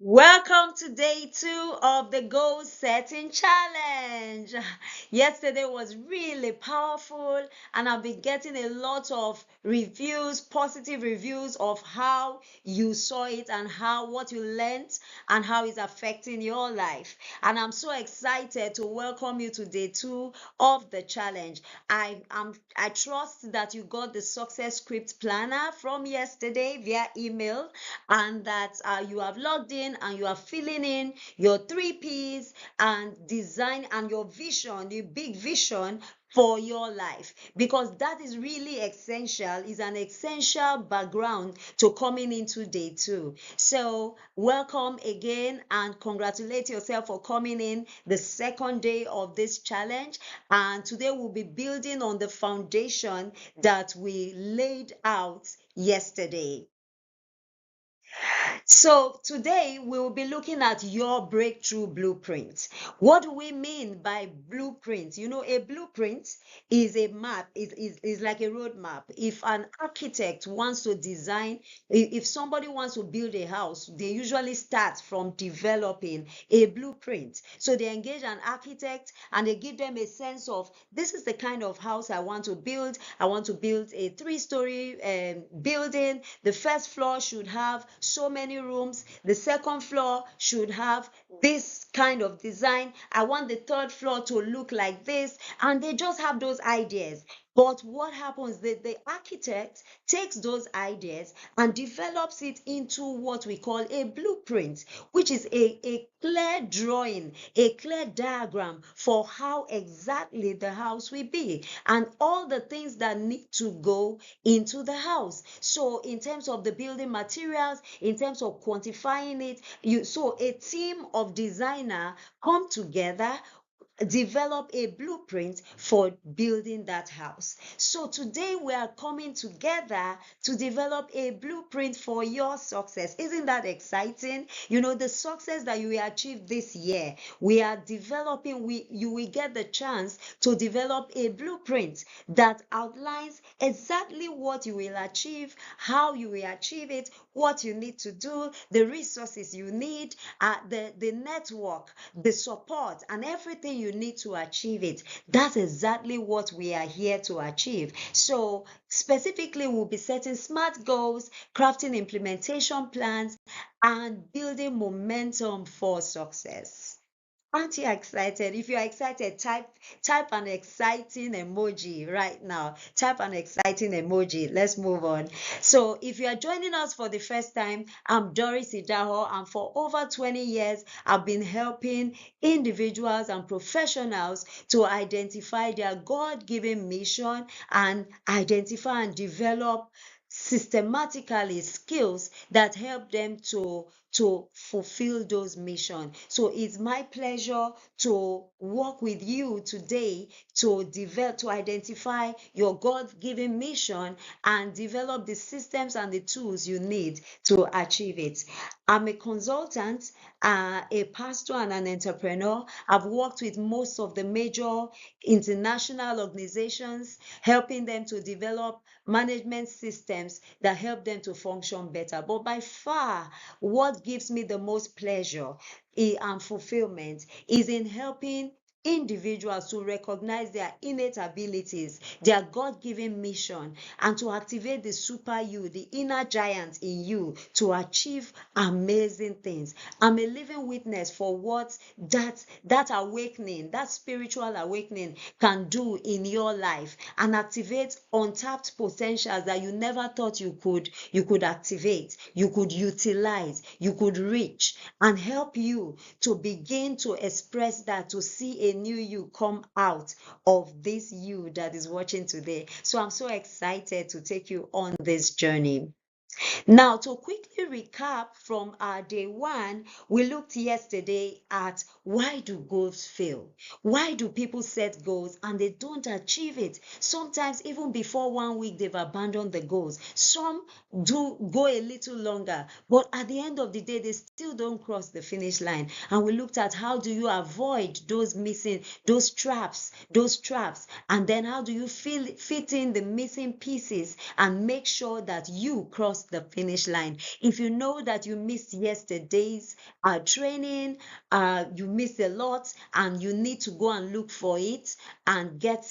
Welcome to day 2 of the Goal Setting Challenge. Yesterday was really powerful, and I've been getting a lot of reviews, positive reviews of how you saw it and how what you learned and how it's affecting your life. And I'm so excited to welcome you to day 2 of the challenge. I trust that you got the success script planner from yesterday via email, and that you have logged in and you are filling in your 3 P's and design and your vision, the big vision for your life, because that is really essential, is an essential background to coming into day 2. So welcome again and congratulate yourself for coming in the second day of this challenge. And today we'll be building on the foundation that we laid out yesterday. So today we will be looking at your breakthrough blueprint. What do we mean by blueprint? You know, a blueprint is a map, is like a road map. If an architect wants to design, if somebody wants to build a house, they usually start from developing a blueprint. So they engage an architect and they give them a sense of, this is the kind of house I want to build. I want to build a 3-story building. The first floor should have so many rooms. The second floor should have this kind of design. I want the third floor to look like this. And they just have those ideas. But what happens, the architect takes those ideas and develops it into what we call a blueprint, which is a clear drawing, a clear diagram for how exactly the house will be and all the things that need to go into the house. So in terms of the building materials, in terms of quantifying it, so a team of designer come together, develop a blueprint for building that house. So today we are coming together to develop a blueprint for your success. Isn't that exciting? You know, the success that you will achieve this year, we are developing, you will get the chance to develop a blueprint that outlines exactly what you will achieve, how you will achieve it, what you need to do, the resources you need, the network, the support, and everything you need to achieve it. That's exactly what we are here to achieve. So specifically, we'll be setting smart goals, crafting implementation plans, and building momentum for success. Aren't you excited? If you're excited, type an exciting emoji right now. Type an exciting emoji. Let's move on. So if you are joining us for the first time, I'm Doris Idahor, and for over 20 years, I've been helping individuals and professionals to identify their God-given mission and identify and develop systematically skills that help them to fulfill those missions. So it's my pleasure to work with you today to develop, to identify your God-given mission and develop the systems and the tools you need to achieve it. I'm a consultant, a pastor, and an entrepreneur. I've worked with most of the major international organizations, helping them to develop management systems that help them to function better. But by far, what gives me the most pleasure and fulfillment is in helping individuals to recognize their innate abilities, their God-given mission, and to activate the super you, the inner giant in you, to achieve amazing things. I'm a living witness for what that awakening, that spiritual awakening can do in your life and activate untapped potentials that you never thought you could activate, you could utilize, you could reach, and help you to begin to express that, to see a new you come out of this you that is watching today. So I'm so excited to take you on this journey. Now, to quickly recap from our day 1, we looked yesterday at, why do goals fail? Why do people set goals and they don't achieve it? Sometimes even before 1 week, they've abandoned the goals. Some do go a little longer, but at the end of the day, they still don't cross the finish line. And we looked at, how do you avoid those traps, and then how do you fit in the missing pieces and make sure that you cross cross the finish line. If you know that you missed yesterday's training, you missed a lot, and you need to go and look for it and get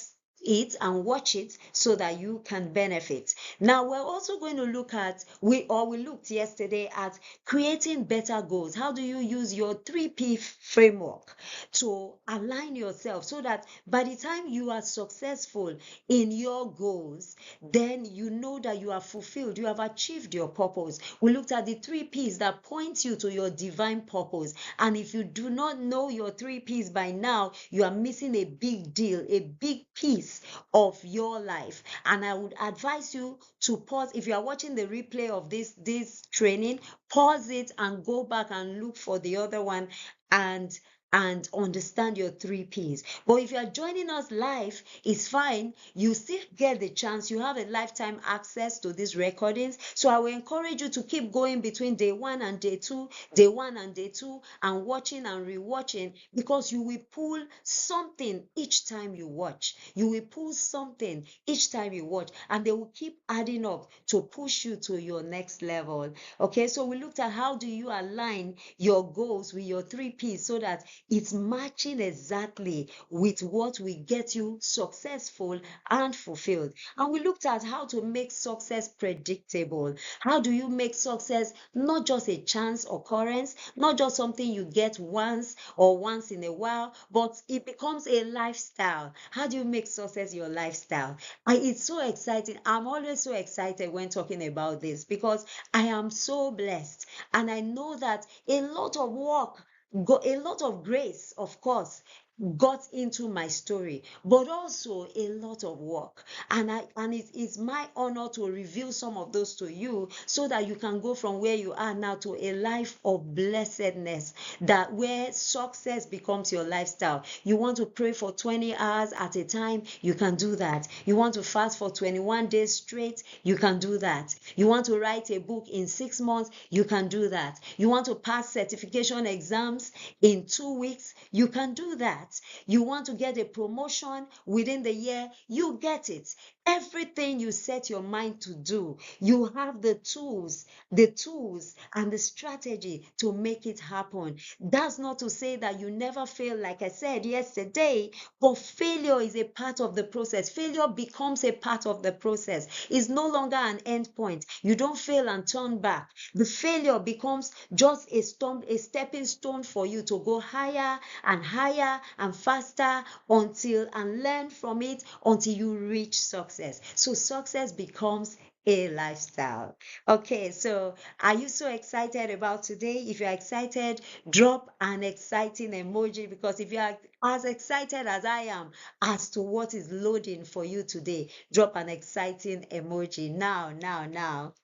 it and watch it so that you can benefit. Now we're also going to look at we looked yesterday at creating better goals. How do you use your 3P framework to align yourself so that by the time you are successful in your goals, then you know that you are fulfilled, you have achieved your purpose. We looked at the 3Ps that point you to your divine purpose. And if you do not know your 3Ps by now, you are missing a big deal, a big piece of your life. And I would advise you to pause. If you are watching the replay of this training, pause it and go back and look for the other one and understand your 3Ps. But if you are joining us live, it's fine. You still get the chance. You have a lifetime access to these recordings. So I will encourage you to keep going between day 1 and day 2, day 1 and day 2, and watching and rewatching, because you will pull something each time you watch. You will pull something each time you watch, and they will keep adding up to push you to your next level. Okay, so we looked at how do you align your goals with your 3Ps so that it's matching exactly with what will get you successful and fulfilled. And we looked at how to make success predictable. How do you make success not just a chance occurrence, not just something you get once or once in a while, but it becomes a lifestyle. How do you make success your lifestyle? It's so exciting. I'm always so excited when talking about this because I am so blessed, and I know that a lot of work, a lot of grace, of course, got into my story, but also a lot of work. And it's my honor to reveal some of those to you so that you can go from where you are now to a life of blessedness, that where success becomes your lifestyle. You want to pray for 20 hours at a time, you can do that. You want to fast for 21 days straight, you can do that. You want to write a book in 6 months, you can do that. You want to pass certification exams in 2 weeks, you can do that. You want to get a promotion within the year, you get it. Everything you set your mind to do, you have the tools and the strategy to make it happen. That's not to say that you never fail, like I said yesterday, but failure is a part of the process. Failure becomes a part of the process. It's no longer an end point. You don't fail and turn back. The failure becomes just a stepping stone for you to go higher and faster until and learn from it until you reach success. So success becomes a lifestyle. Okay, so are you so excited about today? If you're excited, drop an exciting emoji, because if you are as excited as I am as to what is loading for you today, drop an exciting emoji now.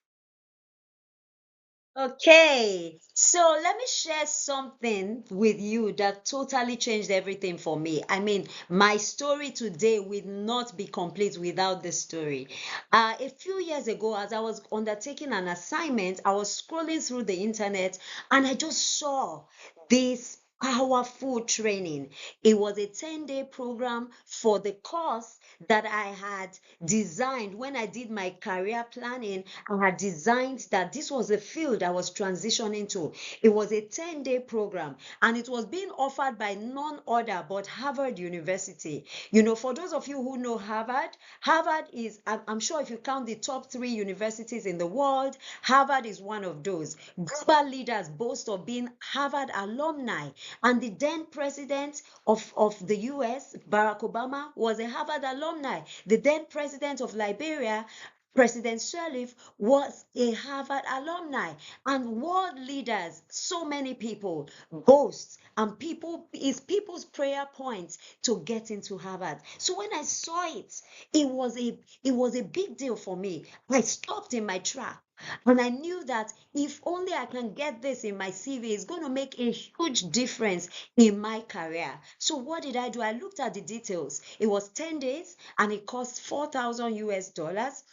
Okay, so let me share something with you that totally changed everything for me. I mean, my story today will not be complete without this story. A few years ago, as I was undertaking an assignment, I was scrolling through the internet and I just saw this powerful training. It was a 10-day program for the course that I had designed when I did my career planning. I had designed that this was the field I was transitioning to. It was a 10-day program, and it was being offered by none other but Harvard University. You know, for those of you who know Harvard, Harvard is, I'm sure if you count the top 3 universities in the world, Harvard is one of those. Global leaders boast of being Harvard alumni, and the then president of the US, Barack Obama, was a Harvard alumni. The then president of Liberia, President Sirleaf, was a Harvard alumni. And world leaders, so many people boast, and people's prayer points to get into Harvard. So when I saw it, it was a big deal for me. I stopped in my track. And I knew that if only I can get this in my CV, it's going to make a huge difference in my career. So what did I do? I looked at the details. It was 10 days and it cost 4,000 US dollars.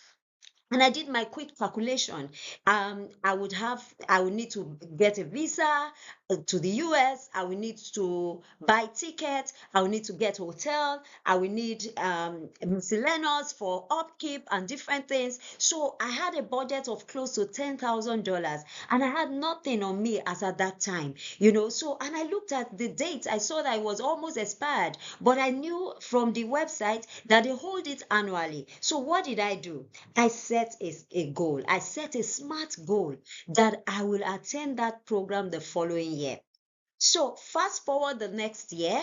And I did my quick calculation. I would need to get a visa to the US. I will need to buy tickets. I will need to get hotel. I will need miscellaneous for upkeep and different things. So I had a budget of close to $10,000, and I had nothing on me as at that time, you know. So, and I looked at the date. I saw that it was almost expired, but I knew from the website that they hold it annually. So what did I do? I set a goal. I set a smart goal that I will attend that program the following year. So fast forward the next year,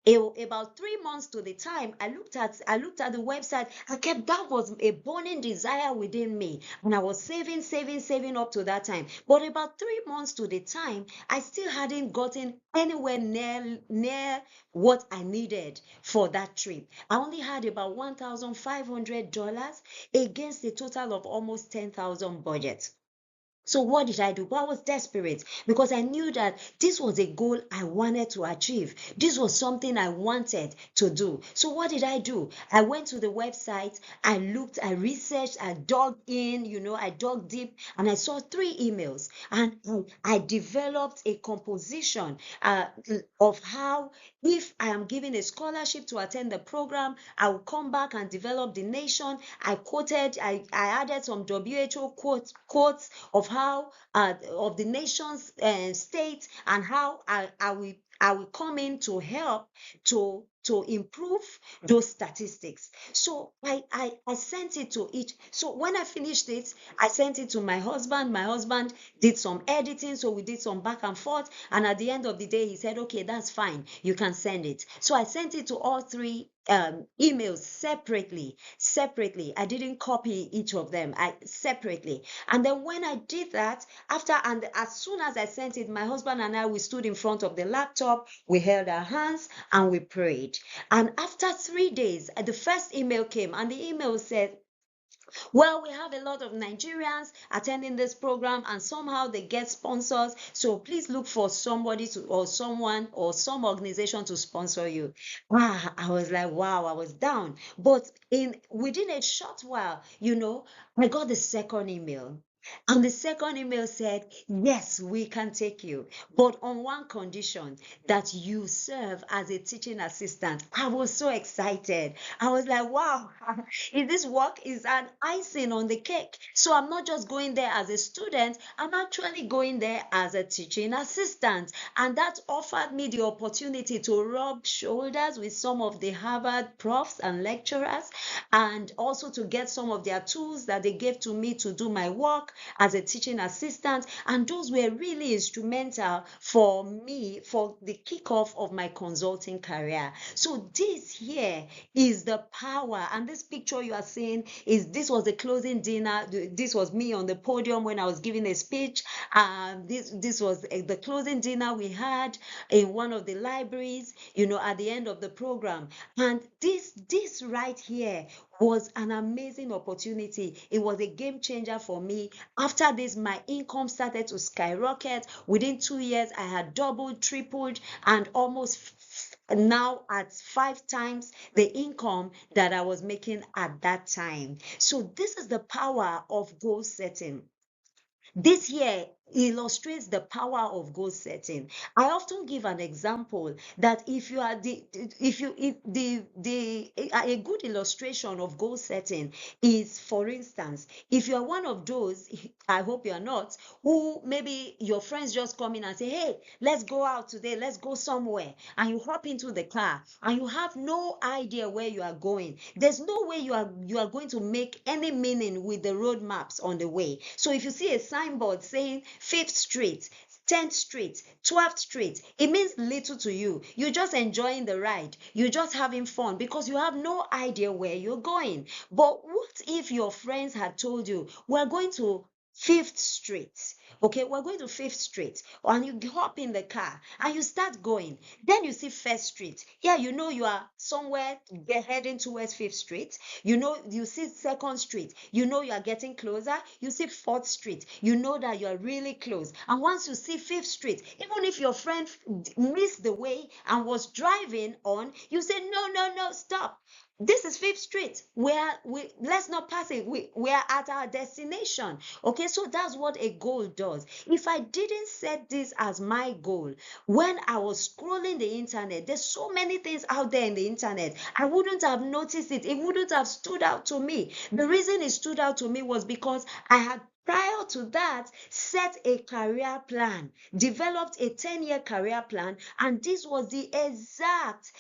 about 3 months to the time, I looked at the website. I kept That was a burning desire within me, and I was saving up to that time. But about 3 months to the time, I still hadn't gotten anywhere near what I needed for that trip. I only had about $1,500 against a total of almost 10,000 budget. So what did I do? Well, I was desperate because I knew that this was a goal I wanted to achieve. This was something I wanted to do. So what did I do? I went to the website, I looked, I researched, I dug in, I dug deep, and I saw 3 emails. And I developed a composition of how, if I am given a scholarship to attend the program, I will come back and develop the nation. I added some WHO quotes of how of the nation's state, and how I will come in to help to improve those statistics. So I sent it to each. So when I finished it, I sent it to my husband. My husband did some editing, so we did some back and forth. And at the end of the day, he said, "Okay, that's fine. You can send it." So I sent it to all 3 emails separately. I didn't copy each of them. I separately. And then when I did that, and as soon as I sent it, my husband and I, we stood in front of the laptop, we held our hands, and we prayed. And after 3 days, the first email came, and the email said, "Well, we have a lot of Nigerians attending this program, and somehow they get sponsors. So please look for somebody or someone or some organization to sponsor you." I was like, wow, I was down. But within a short while, I got the second email. And the second email said, "Yes, we can take you, but on one condition, that you serve as a teaching assistant." I was so excited. I was like, wow, if this work is an icing on the cake. So I'm not just going there as a student, I'm actually going there as a teaching assistant. And that offered me the opportunity to rub shoulders with some of the Harvard profs and lecturers, and also to get some of their tools that they gave to me to do my work as a teaching assistant. And those were really instrumental for me for the kickoff of my consulting career. So this here is the power. And this picture you are seeing this was the closing dinner. This was me on the podium when I was giving a speech. This was the closing dinner we had in one of the libraries, at the end of the program. And this right here was an amazing opportunity. It was a game changer for me. After this, my income started to skyrocket. Within 2 years, I had doubled, tripled, and almost now at 5 times the income that I was making at that time. So this is the power of goal setting. This here illustrates the power of goal setting. I often give an example that if you are the if you if the a good illustration of goal setting is, for instance, if you are one of those, I hope you are not, who maybe your friends just come in and say, "Hey, let's go out today, let's go somewhere," and you hop into the car and you have no idea where you are going. There's no way you are going to make any meaning with the road maps on the way. So if you see a signboard saying 5th Street, 10th Street, 12th Street, it means little to you. You're just enjoying the ride. You're just having fun because you have no idea where you're going. But what if your friends had told you, "We're going to 5th Street"? Okay, we're going to Fifth Street, and you hop in the car and you start going. Then you see First Street. Yeah, you know you are somewhere heading towards Fifth Street. You know, you see Second Street. You know you are getting closer. You see Fourth Street. You know that you are really close. And once you see Fifth Street, even if your friend missed the way and was driving on, you say, no, no, no, stop. This is Fifth Street. Let's not pass it. We are at our destination. Okay, so that's what a goal does. If I didn't set this as my goal, when I was scrolling the internet, there's so many things out there in the internet. I wouldn't have noticed it. It wouldn't have stood out to me. The reason it stood out to me was because I had prior to that set a career plan, developed a 10-year career plan, and this was the exact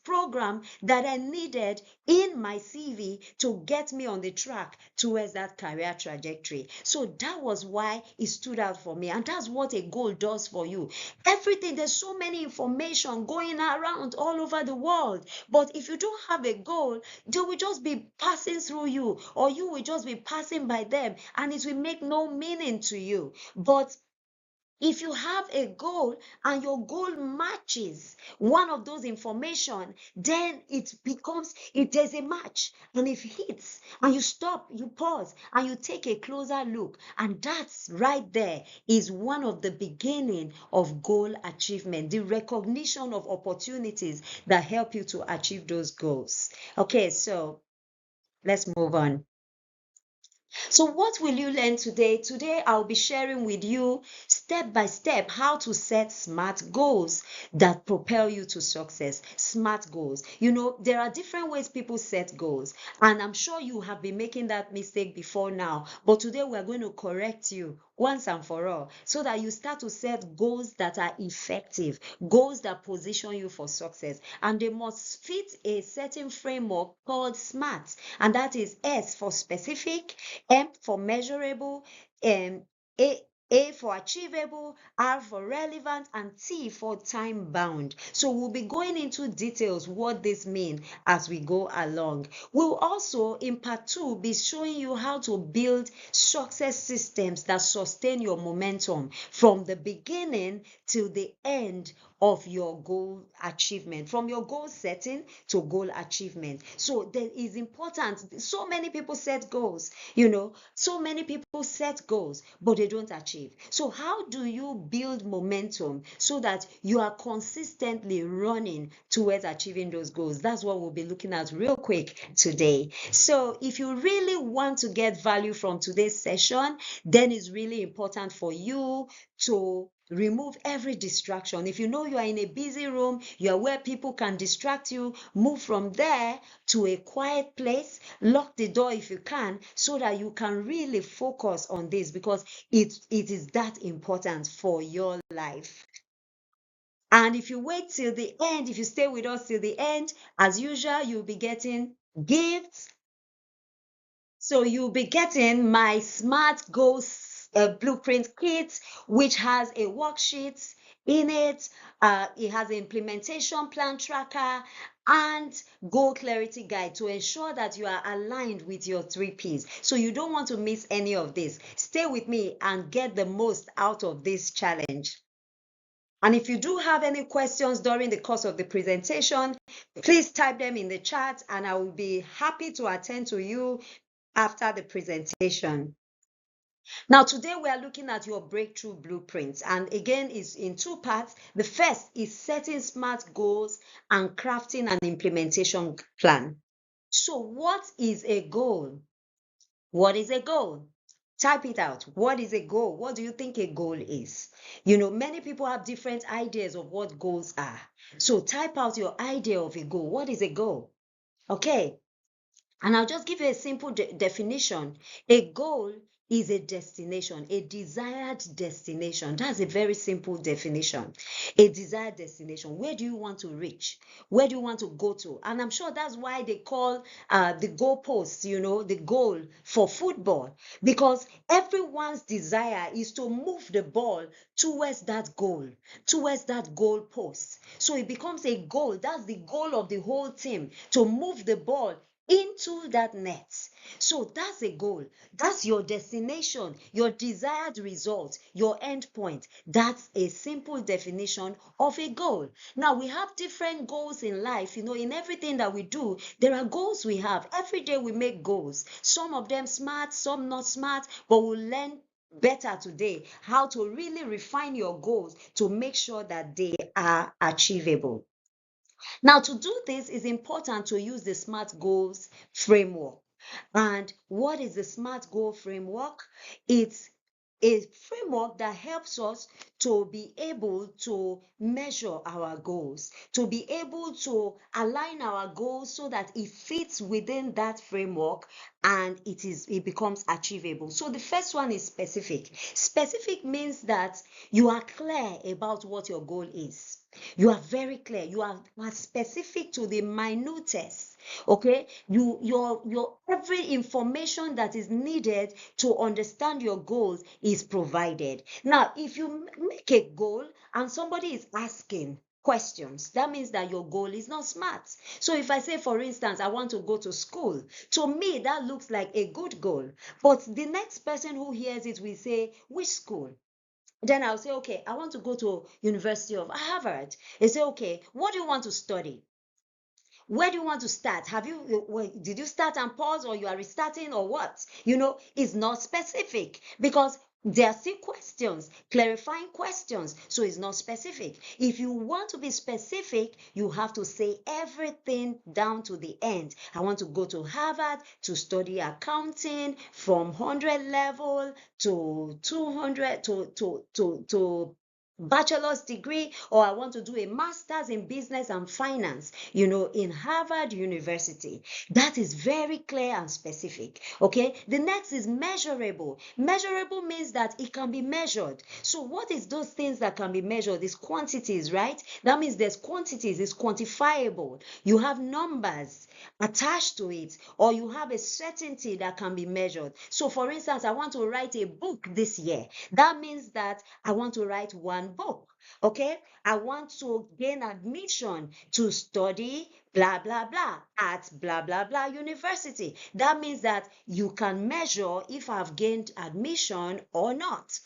program that I needed in my CV to get me on the track towards that career trajectory. So that was why it stood out for me, and that's what a goal does for you. Everything, there's so many information going around all over the world, but if you don't have a goal, they will just be passing through you, or you will just be passing by them, and it will make no meaning to you. But if you have a goal and your goal matches one of those information, then there's a match. And if it hits and you stop, you pause and you take a closer look, and that's right there is one of the beginning of goal achievement, the recognition of opportunities that help you to achieve those goals. Okay, so let's move on. So what will you learn today? Today, I'll be sharing with you step by step how to set smart goals that propel you to success. Smart goals. You know, there are different ways people set goals, and I'm sure you have been making that mistake before now, but today we're going to correct you once and for all so that you start to set goals that are effective, goals that position you for success, and they must fit a certain framework called SMART, and that is S for specific, M for measurable, A A for achievable, R for relevant, and T for time bound. So we'll be going into details what this means as we go along. We'll also, in part 2, be showing you how to build success systems that sustain your momentum from the beginning till the end of your goal achievement, from your goal setting to goal achievement. So that is important. So many people set goals, so many people set goals, but they don't achieve. So how do you build momentum so that you are consistently running towards achieving those goals? That's what we'll be looking at real quick today. So if you really want to get value from today's session, then it's really important for you to remove every distraction. If you know you are in a busy room, you are where people can distract you, move from there to a quiet place, lock the door if you can, so that you can really focus on this, because it is that important for your life. And if you wait till the end, if you stay with us till the end, as usual, you'll be getting gifts. So you'll be getting my Smart Goals Blueprint Kit, which has a worksheet in it. It has an implementation plan tracker and goal clarity guide to ensure that you are aligned with your 3Ps. So you don't want to miss any of this. Stay with me and get the most out of this challenge. And if you do have any questions during the course of the presentation, please type them in the chat and I will be happy to attend to you after the presentation. Now, today we are looking at your breakthrough blueprint, and again, is in two parts. The first is setting smart goals and crafting an implementation plan. So what is a goal? What is a goal? Type it out. What is a goal? What do you think a goal is? Many people have different ideas of what goals are. So type out your idea of a goal. What is a goal? Okay. And I'll just give you a simple definition. A goal is a destination, a desired destination. That's a very simple definition. A desired destination. Where do you want to reach? Where do you want to go to? And I'm sure that's why they call the goalposts, the goal for football, because everyone's desire is to move the ball towards that goal, towards that goal post. So it becomes a goal. That's the goal of the whole team, to move the ball into that net. So that's a goal. That's your destination, your desired result, your end point. That's a simple definition of a goal. Now, we have different goals in life. In everything that we do, there are goals we have. Every day we make goals. Some of them smart, some not smart, but we'll learn better today how to really refine your goals to make sure that they are achievable. Now, to do this, it's important to use the SMART goals framework. And what is the SMART goal framework? It's a framework that helps us to be able to measure our goals, to be able to align our goals so that it fits within that framework and it becomes achievable. So the first one is specific. Specific means that you are clear about what your goal is. You are very clear. You are specific to the minutest. Okay, your every information that is needed to understand your goals is provided. Now, if you make a goal and somebody is asking questions, that means that your goal is not smart. So if I say, for instance, I want to go to school, to me that looks like a good goal, but the next person who hears it will say, which school? Then I'll say, okay, I want to go to University of Harvard. They say, okay, what do you want to study? Where do you want to start? Did you start and pause, or you are restarting, or what? It's not specific because there are still questions, clarifying questions. So it's not specific. If you want to be specific, you have to say everything down to the end. I want to go to Harvard to study accounting from 100 level to 200 to bachelor's degree, or I want to do a master's in business and finance, in Harvard University. That is very clear and specific. Okay. The next is measurable. Measurable means that it can be measured. So what is those things that can be measured? Is quantities, right? That means there's quantities, it's quantifiable. You have numbers attached to it, or you have a certainty that can be measured. So for instance, I want to write a book this year. That means that I want to write one book. Okay, I want to gain admission to study blah blah blah at blah blah blah university. That means that you can measure if I've gained admission or not.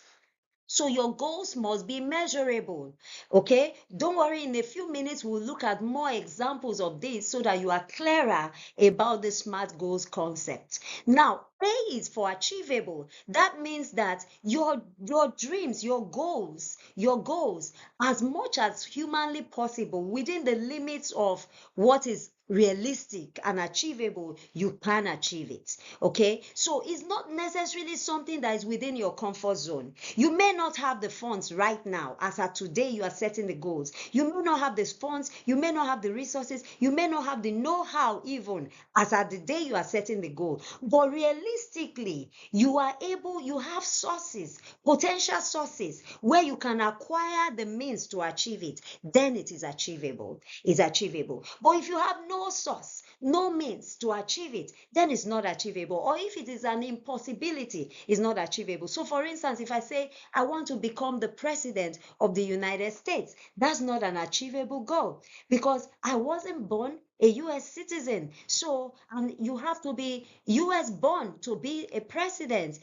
So your goals must be measurable. Okay, don't worry, in a few minutes we'll look at more examples of this so that you are clearer about the SMART goals concept. Now, A is for achievable. That means that your dreams, your goals, as much as humanly possible within the limits of what is realistic and achievable, you can achieve it. Okay, so it's not necessarily something that is within your comfort zone. You may not have the funds right now. As at today, you are setting the goals. You may not have the funds, you may not have the resources, you may not have the know-how even as at the day you are setting the goal. But realistically, you have sources, potential sources where you can acquire the means to achieve it. Then it is achievable. It's achievable. But if you have no source, no means to achieve it, then it's not achievable. Or if it is an impossibility, it's not achievable. So for instance, if I say I want to become the president of the United States, that's not an achievable goal because I wasn't born a US citizen. So, and you have to be US born to be a president,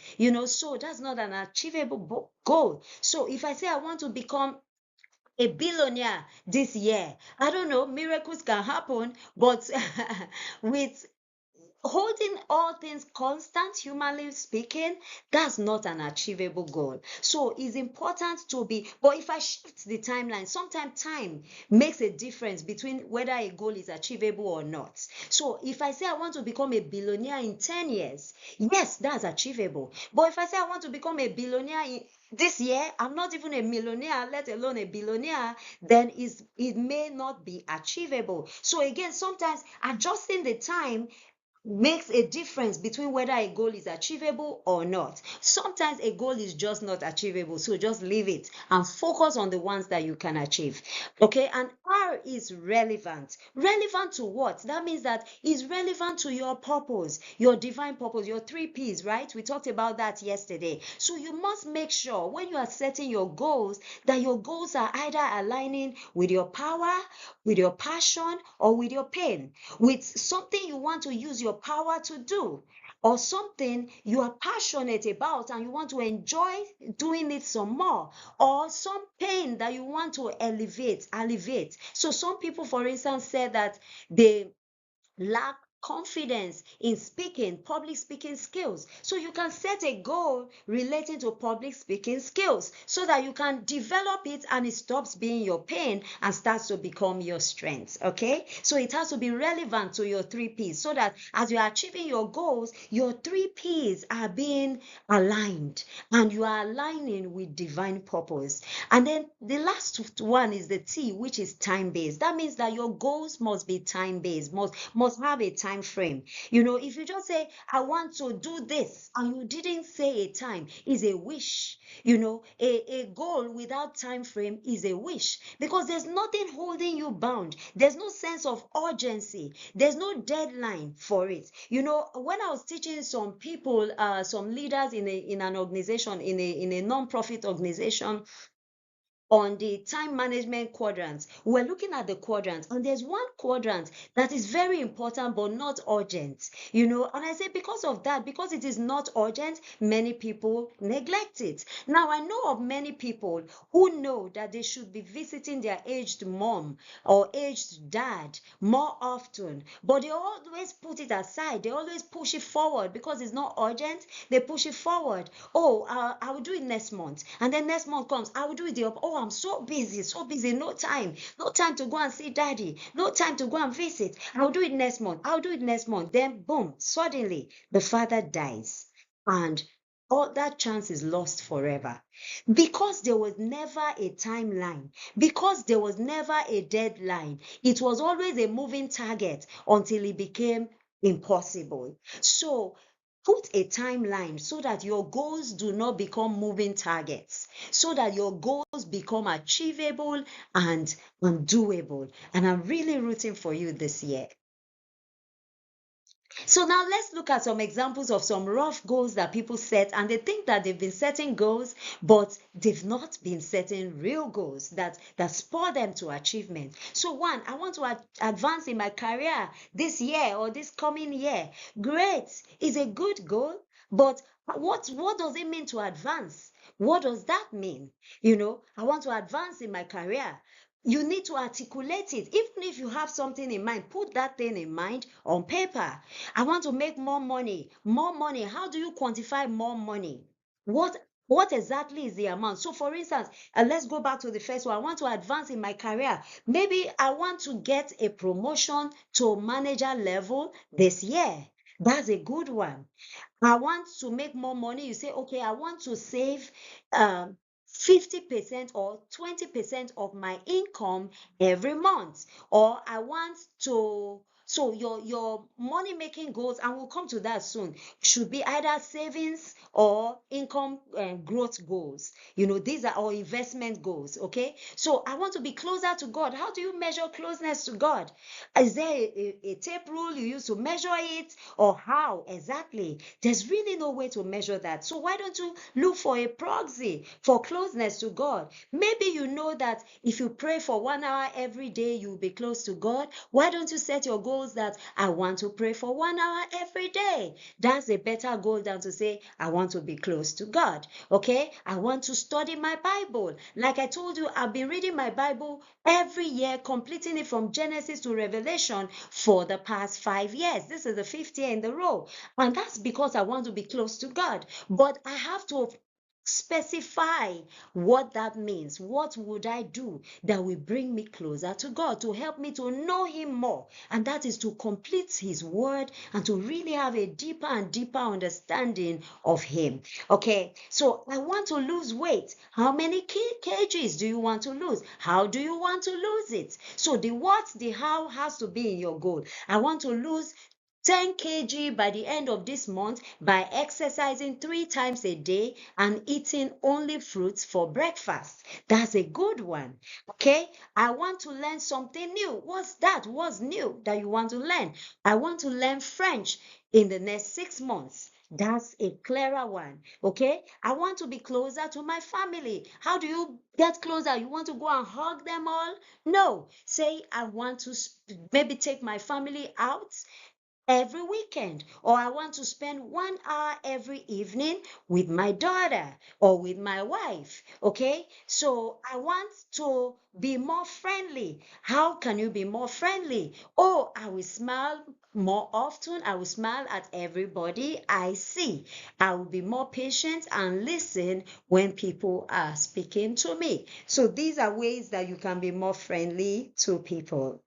so that's not an achievable goal. So if I say I want to become a billionaire this year, I don't know, miracles can happen, but with holding all things constant, humanly speaking, that's not an achievable goal. So it's important to be, but if I shift the timeline, sometimes time makes a difference between whether a goal is achievable or not. So if I say I want to become a billionaire in 10 years, yes, that's achievable. But if I say I want to become a billionaire this year, I'm not even a millionaire, let alone a billionaire, then it may not be achievable. So again, sometimes adjusting the time makes a difference between whether a goal is achievable or not. Sometimes a goal is just not achievable, so just leave it and focus on the ones that you can achieve. Okay, and R is relevant. Relevant to what? That means that is relevant to your purpose, your divine purpose, your 3 P's, right? We talked about that yesterday. So you must make sure when you are setting your goals that your goals are either aligning with your power, with your passion, or with your pain, with something you want to use your power to do, or something you are passionate about and you want to enjoy doing it some more, or some pain that you want to alleviate. So some people, for instance, said that they lack confidence in speaking, public speaking skills. So you can set a goal relating to public speaking skills so that you can develop it and it stops being your pain and starts to become your strength. Okay, so it has to be relevant to your 3 P's so that as you're achieving your goals, your 3 P's are being aligned and you are aligning with divine purpose. And then the last one is the T, which is time based. That means that your goals must be time based, must have a time frame. If you just say, I want to do this, and you didn't say a time, is a wish. A goal without time frame is a wish because there's nothing holding you bound. There's no sense of urgency. There's no deadline for it. When I was teaching some people, some leaders in an organization, in a non-profit organization, on the time management quadrants. We're looking at the quadrants, and there's one quadrant that is very important but not urgent. And I say because of that, because it is not urgent, many people neglect it. Now, I know of many people who know that they should be visiting their aged mom or aged dad more often, but they always put it aside. They always push it forward because it's not urgent. They push it forward. Oh, I will do it next month. And then next month comes, I will do it. Oh, I'm so busy, no time to go and see daddy, no time to go and visit. I'll do it next month. Then boom, suddenly the father dies and all that chance is lost forever because there was never a timeline, because there was never a deadline. It was always a moving target until it became impossible. So put a timeline so that your goals do not become moving targets, so that your goals become achievable and doable. And I'm really rooting for you this year. So now let's look at some examples of some rough goals that people set, and they think that they've been setting goals, but they've not been setting real goals that spur them to achievement. So one, I want to advance in my career this year or this coming year. Great, is a good goal, but what does it mean to advance? What does that mean? I want to advance in my career. You need to articulate it. Even if you have something in mind, put that thing in mind on paper. I want to make more money. More money. How do you quantify more money? What exactly is the amount? So for instance, let's go back to the first one. I want to advance in my career. Maybe I want to get a promotion to manager level this year. That's a good one. I want to make more money. You say, okay, I want to save um, 50% or 20% of my income every month. Or I want to, so your money making goals, and we'll come to that soon, should be either savings or income growth goals. These are our investment goals. Okay. So I want to be closer to God. How do you measure closeness to God? Is there a tape rule you use to measure it, or how exactly? There's really no way to measure that. So why don't you look for a proxy for closeness to God? Maybe you know that if you pray for 1 hour every day, you'll be close to God. Why don't you set your goals that I want to pray for 1 hour every day? That's a better goal than to say, I want to be close to God. Okay, I want to study my Bible. Like I told you, I've been reading my Bible every year, completing it from Genesis to Revelation for the past 5 years. This is the 5th year in the row. And that's because I want to be close to God. But I have to specify what that means. What would I do that will bring me closer to God, to help me to know Him more? And that is to complete His word and to really have a deeper and deeper understanding of Him. Okay, so I want to lose weight. How many kgs do you want to lose? How do you want to lose it? So the what, the how has to be in your goal. I want to lose 10 kg by the end of this month by exercising 3 times a day and eating only fruits for breakfast. That's a good one. Okay, I want to learn something new. What's that? What's new that you want to learn? I want to learn French in the next 6 months. That's a clearer one. Okay, I want to be closer to my family. How do you get closer? You want to go and hug them all? No. Say, I want to maybe take my family out every weekend, or I want to spend 1 hour every evening with my daughter or with my wife. Okay, so I want to be more friendly. How can you be more friendly? Oh, I will smile more often. I will smile at everybody I see. I will be more patient and listen when people are speaking to me. So these are ways that you can be more friendly to people.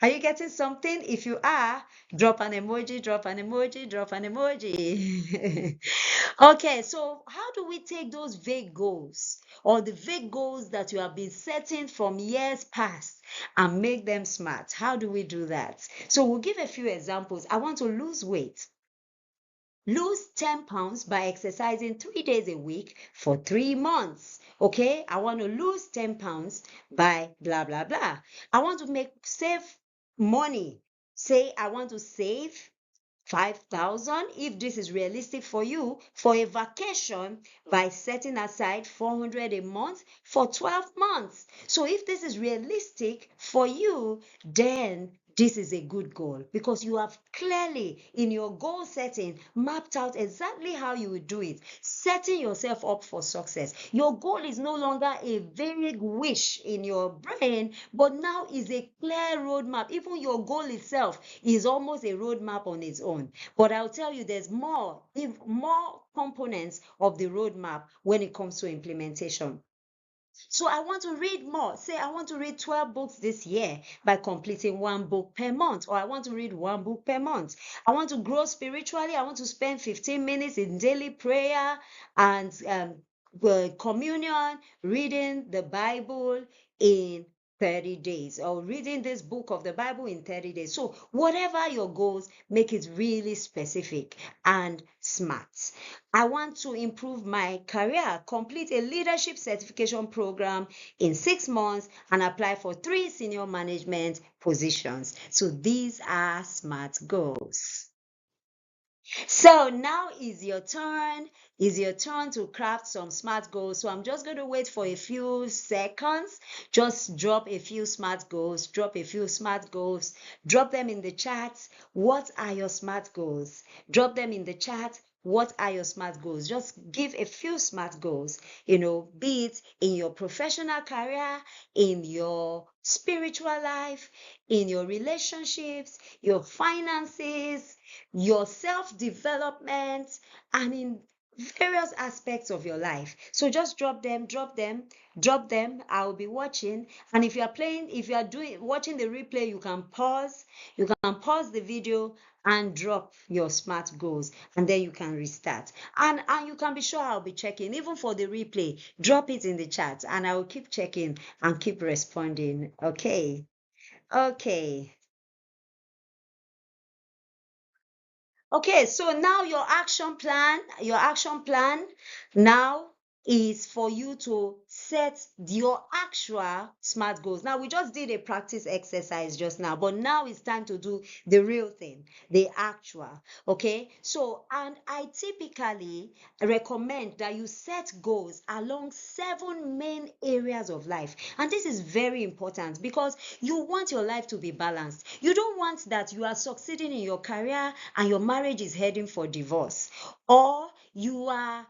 Are you getting something? If you are, drop an emoji, drop an emoji, drop an emoji. Okay, so how do we take those vague goals or the vague goals that you have been setting from years past and make them smart? How do we do that? So we'll give a few examples. I want to lose weight. Lose 10 pounds by exercising 3 days a week for 3 months. Okay, I want to lose 10 pounds by blah, blah, blah. I want to save money. Say, I want to save 5,000 if this is realistic for you for a vacation by setting aside 400 a month for 12 months. So if this is realistic for you, then this is a good goal because you have clearly in your goal setting mapped out exactly how you will do it, setting yourself up for success. Your goal is no longer a vague wish in your brain, but now is a clear roadmap. Even your goal itself is almost a roadmap on its own. But I'll tell you, there's more components of the roadmap when it comes to implementation. So I want to read more. Say I want to read 12 books this year by completing 1 book per month, or I want to read 1 book per month. I want to grow spiritually. I want to spend 15 minutes in daily prayer and communion, reading the Bible in 30 days, or reading this book of the Bible in 30 days. So whatever your goals, make it really specific and smart. I want to improve my career, complete a leadership certification program in 6 months and apply for 3 senior management positions. So these are SMART goals. So now is your turn. Is your turn to craft some SMART goals. So I'm just going to wait for a few seconds. Just drop a few SMART goals. Drop a few SMART goals. Drop them in the chat. What are your SMART goals? Drop them in the chat. What are your SMART goals? Just give a few SMART goals, be it in your professional career, in your spiritual life, in your relationships, your finances, your self-development, and in various aspects of your life. So just drop them, drop them, drop them. I'll be watching. And if you are watching the replay, you can pause the video and drop your SMART goals, and then you can restart. And you can be sure I'll be checking. Even for the replay, drop it in the chat and I will keep checking and keep responding. Okay. Okay, so now your action plan now is for you to set your actual SMART goals. Now, we just did a practice exercise just now, but now it's time to do the real thing, the actual. Okay, so, and I typically recommend that you set goals along 7 main areas of life. And this is very important because you want your life to be balanced. You don't want that you are succeeding in your career and your marriage is heading for divorce, or you are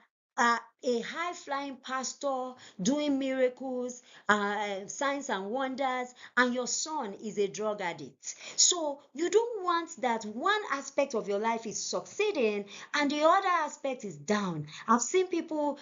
a high flying pastor doing miracles, signs and wonders, and your son is a drug addict. So you don't want that one aspect of your life is succeeding and the other aspect is down. I've seen people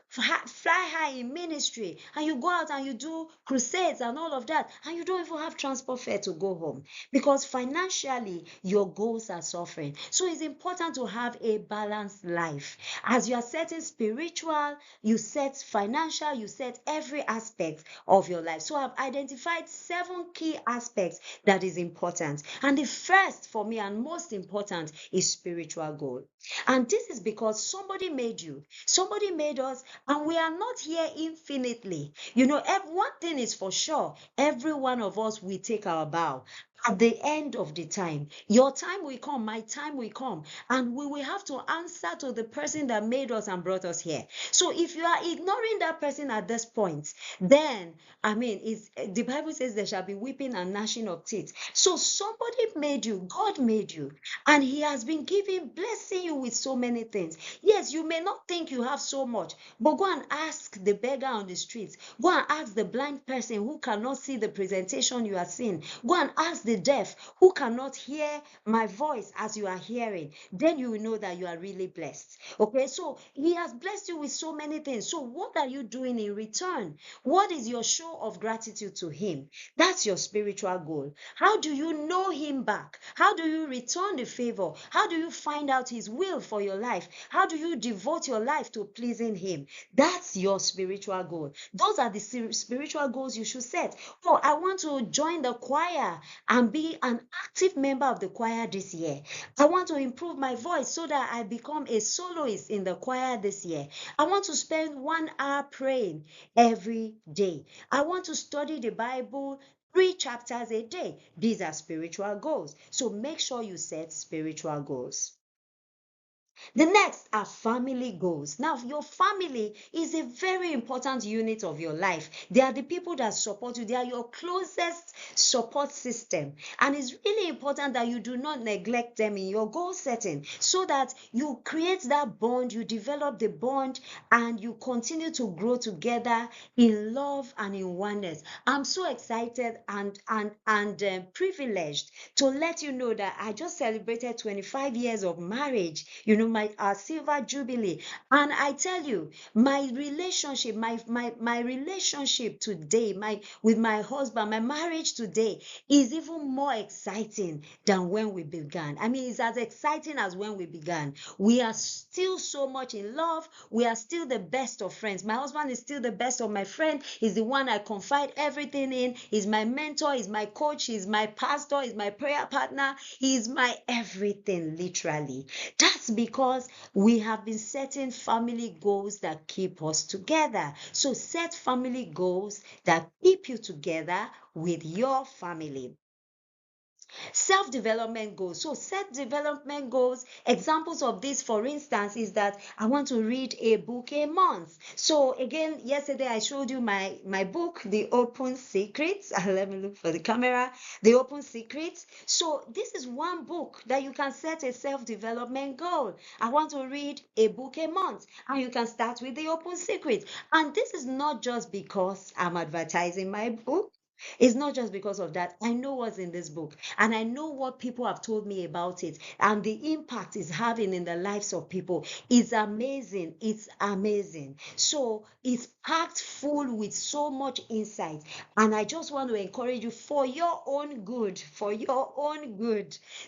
fly high in ministry, and you go out and you do crusades and all of that, and you don't even have transport fare to go home because financially your goals are suffering. So it's important to have a balanced life. As you are setting spiritual, you set financial, you set every aspect of your life. So I've identified 7 key aspects that is important. And the first for me and most important is spiritual goal. And this is because somebody made you, somebody made us, and we are not here infinitely. One thing is for sure, every one of us will take our bow. At the end of the time, your time will come, my time will come, and we will have to answer to the person that made us and brought us here. So if you are ignoring that person at this point, then the Bible says there shall be weeping and gnashing of teeth. So somebody made you, God made you, and He has been blessing you with so many things. Yes, you may not think you have so much, but go and ask the beggar on the streets. Go and ask the blind person who cannot see the presentation you are seeing. Go and ask the deaf who cannot hear my voice as you are hearing. Then you will know that you are really blessed. Okay, so He has blessed you with so many things. So what are you doing in return? What is your show of gratitude to Him? That's your spiritual goal. How do you know Him back? How do you return the favor? How do you find out His will for your life? How do you devote your life to pleasing Him? That's your spiritual goal. Those are the spiritual goals you should set. Oh, I want to join the choir and be an active member of the choir this year. I want to improve my voice so that I become a soloist in the choir this year. I want to spend 1 hour praying every day. I want to study the Bible 3 chapters a day. These are spiritual goals. So make sure you set spiritual goals. The next are family goals. Now, your family is a very important unit of your life. They are the people that support you. They are your closest support system. And it's really important that you do not neglect them in your goal setting so that you create that bond, you develop the bond, and you continue to grow together in love and in oneness. I'm so excited and privileged to let you know that I just celebrated 25 years of marriage. Our silver jubilee, and I tell you, my relationship, my relationship today, with my husband, my marriage today is even more exciting than when we began. It's as exciting as when we began. We are still so much in love. We are still the best of friends. My husband is still the best of my friend. He's the one I confide everything in. He's my mentor. He's my coach. He's my pastor. He's my prayer partner. He's my everything, literally. That's because we have been setting family goals that keep us together. So set family goals that keep you together with your family. Self-development goals. So self-development goals, examples of this, for instance, is that I want to read a book a month. So again, yesterday I showed you my book, The Open Secrets. Let me look for the camera. The Open Secrets. So this is one book that you can set a self-development goal. I want to read a book a month, and you can start with The Open Secrets. And this is not just because I'm advertising my book. It's not just because of that. I know what's in this book, and I know what people have told me about it, and the impact it's having in the lives of people is amazing. It's amazing. So it's packed full with so much insight, and I just want to encourage you, for your own good,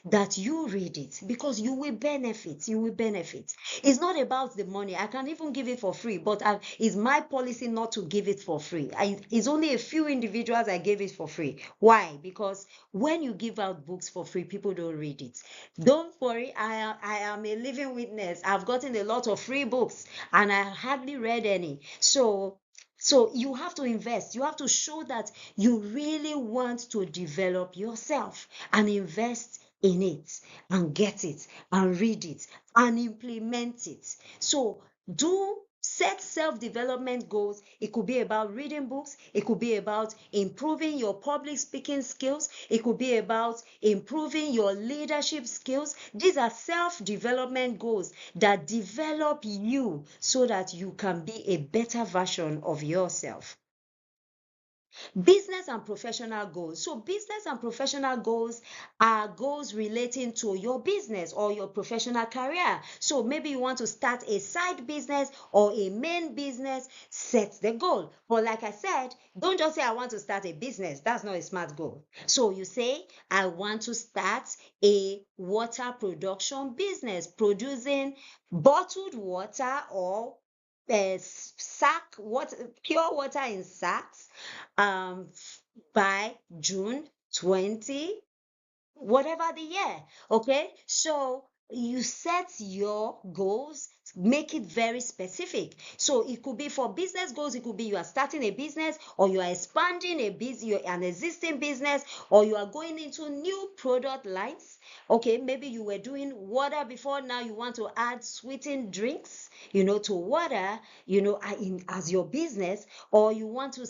that you read it, because you will benefit. You will benefit. It's not about the money. I can even give it for free, but it's my policy not to give it for free. It's only a few individuals I gave it for free. Why? Because when you give out books for free, people don't read it. Don't worry, I am a living witness. I've gotten a lot of free books and I hardly read any. So you have to invest. You have to show that you really want to develop yourself and invest in it and get it and read it and implement it. So set self-development goals. It could be about reading books. It could be about improving your public speaking skills. It could be about improving your leadership skills. These are self-development goals that develop you so that you can be a better version of yourself. Business and professional goals. So business and professional goals are goals relating to your business or your professional career. So maybe you want to start a side business or a main business, set the goal. But like I said, don't just say I want to start a business. That's not a smart goal. So you say I want to start a water production business, producing bottled water or sack what pure water in sacks um by June 20 whatever the year. Okay, so you set your goals, make it very specific. So it could be for business goals, it could be you are starting a business, or you are expanding a business, an existing business, or you are going into new product lines. Okay, maybe you were doing water before, now you want to add sweetened drinks, to water, as your business. Or you want to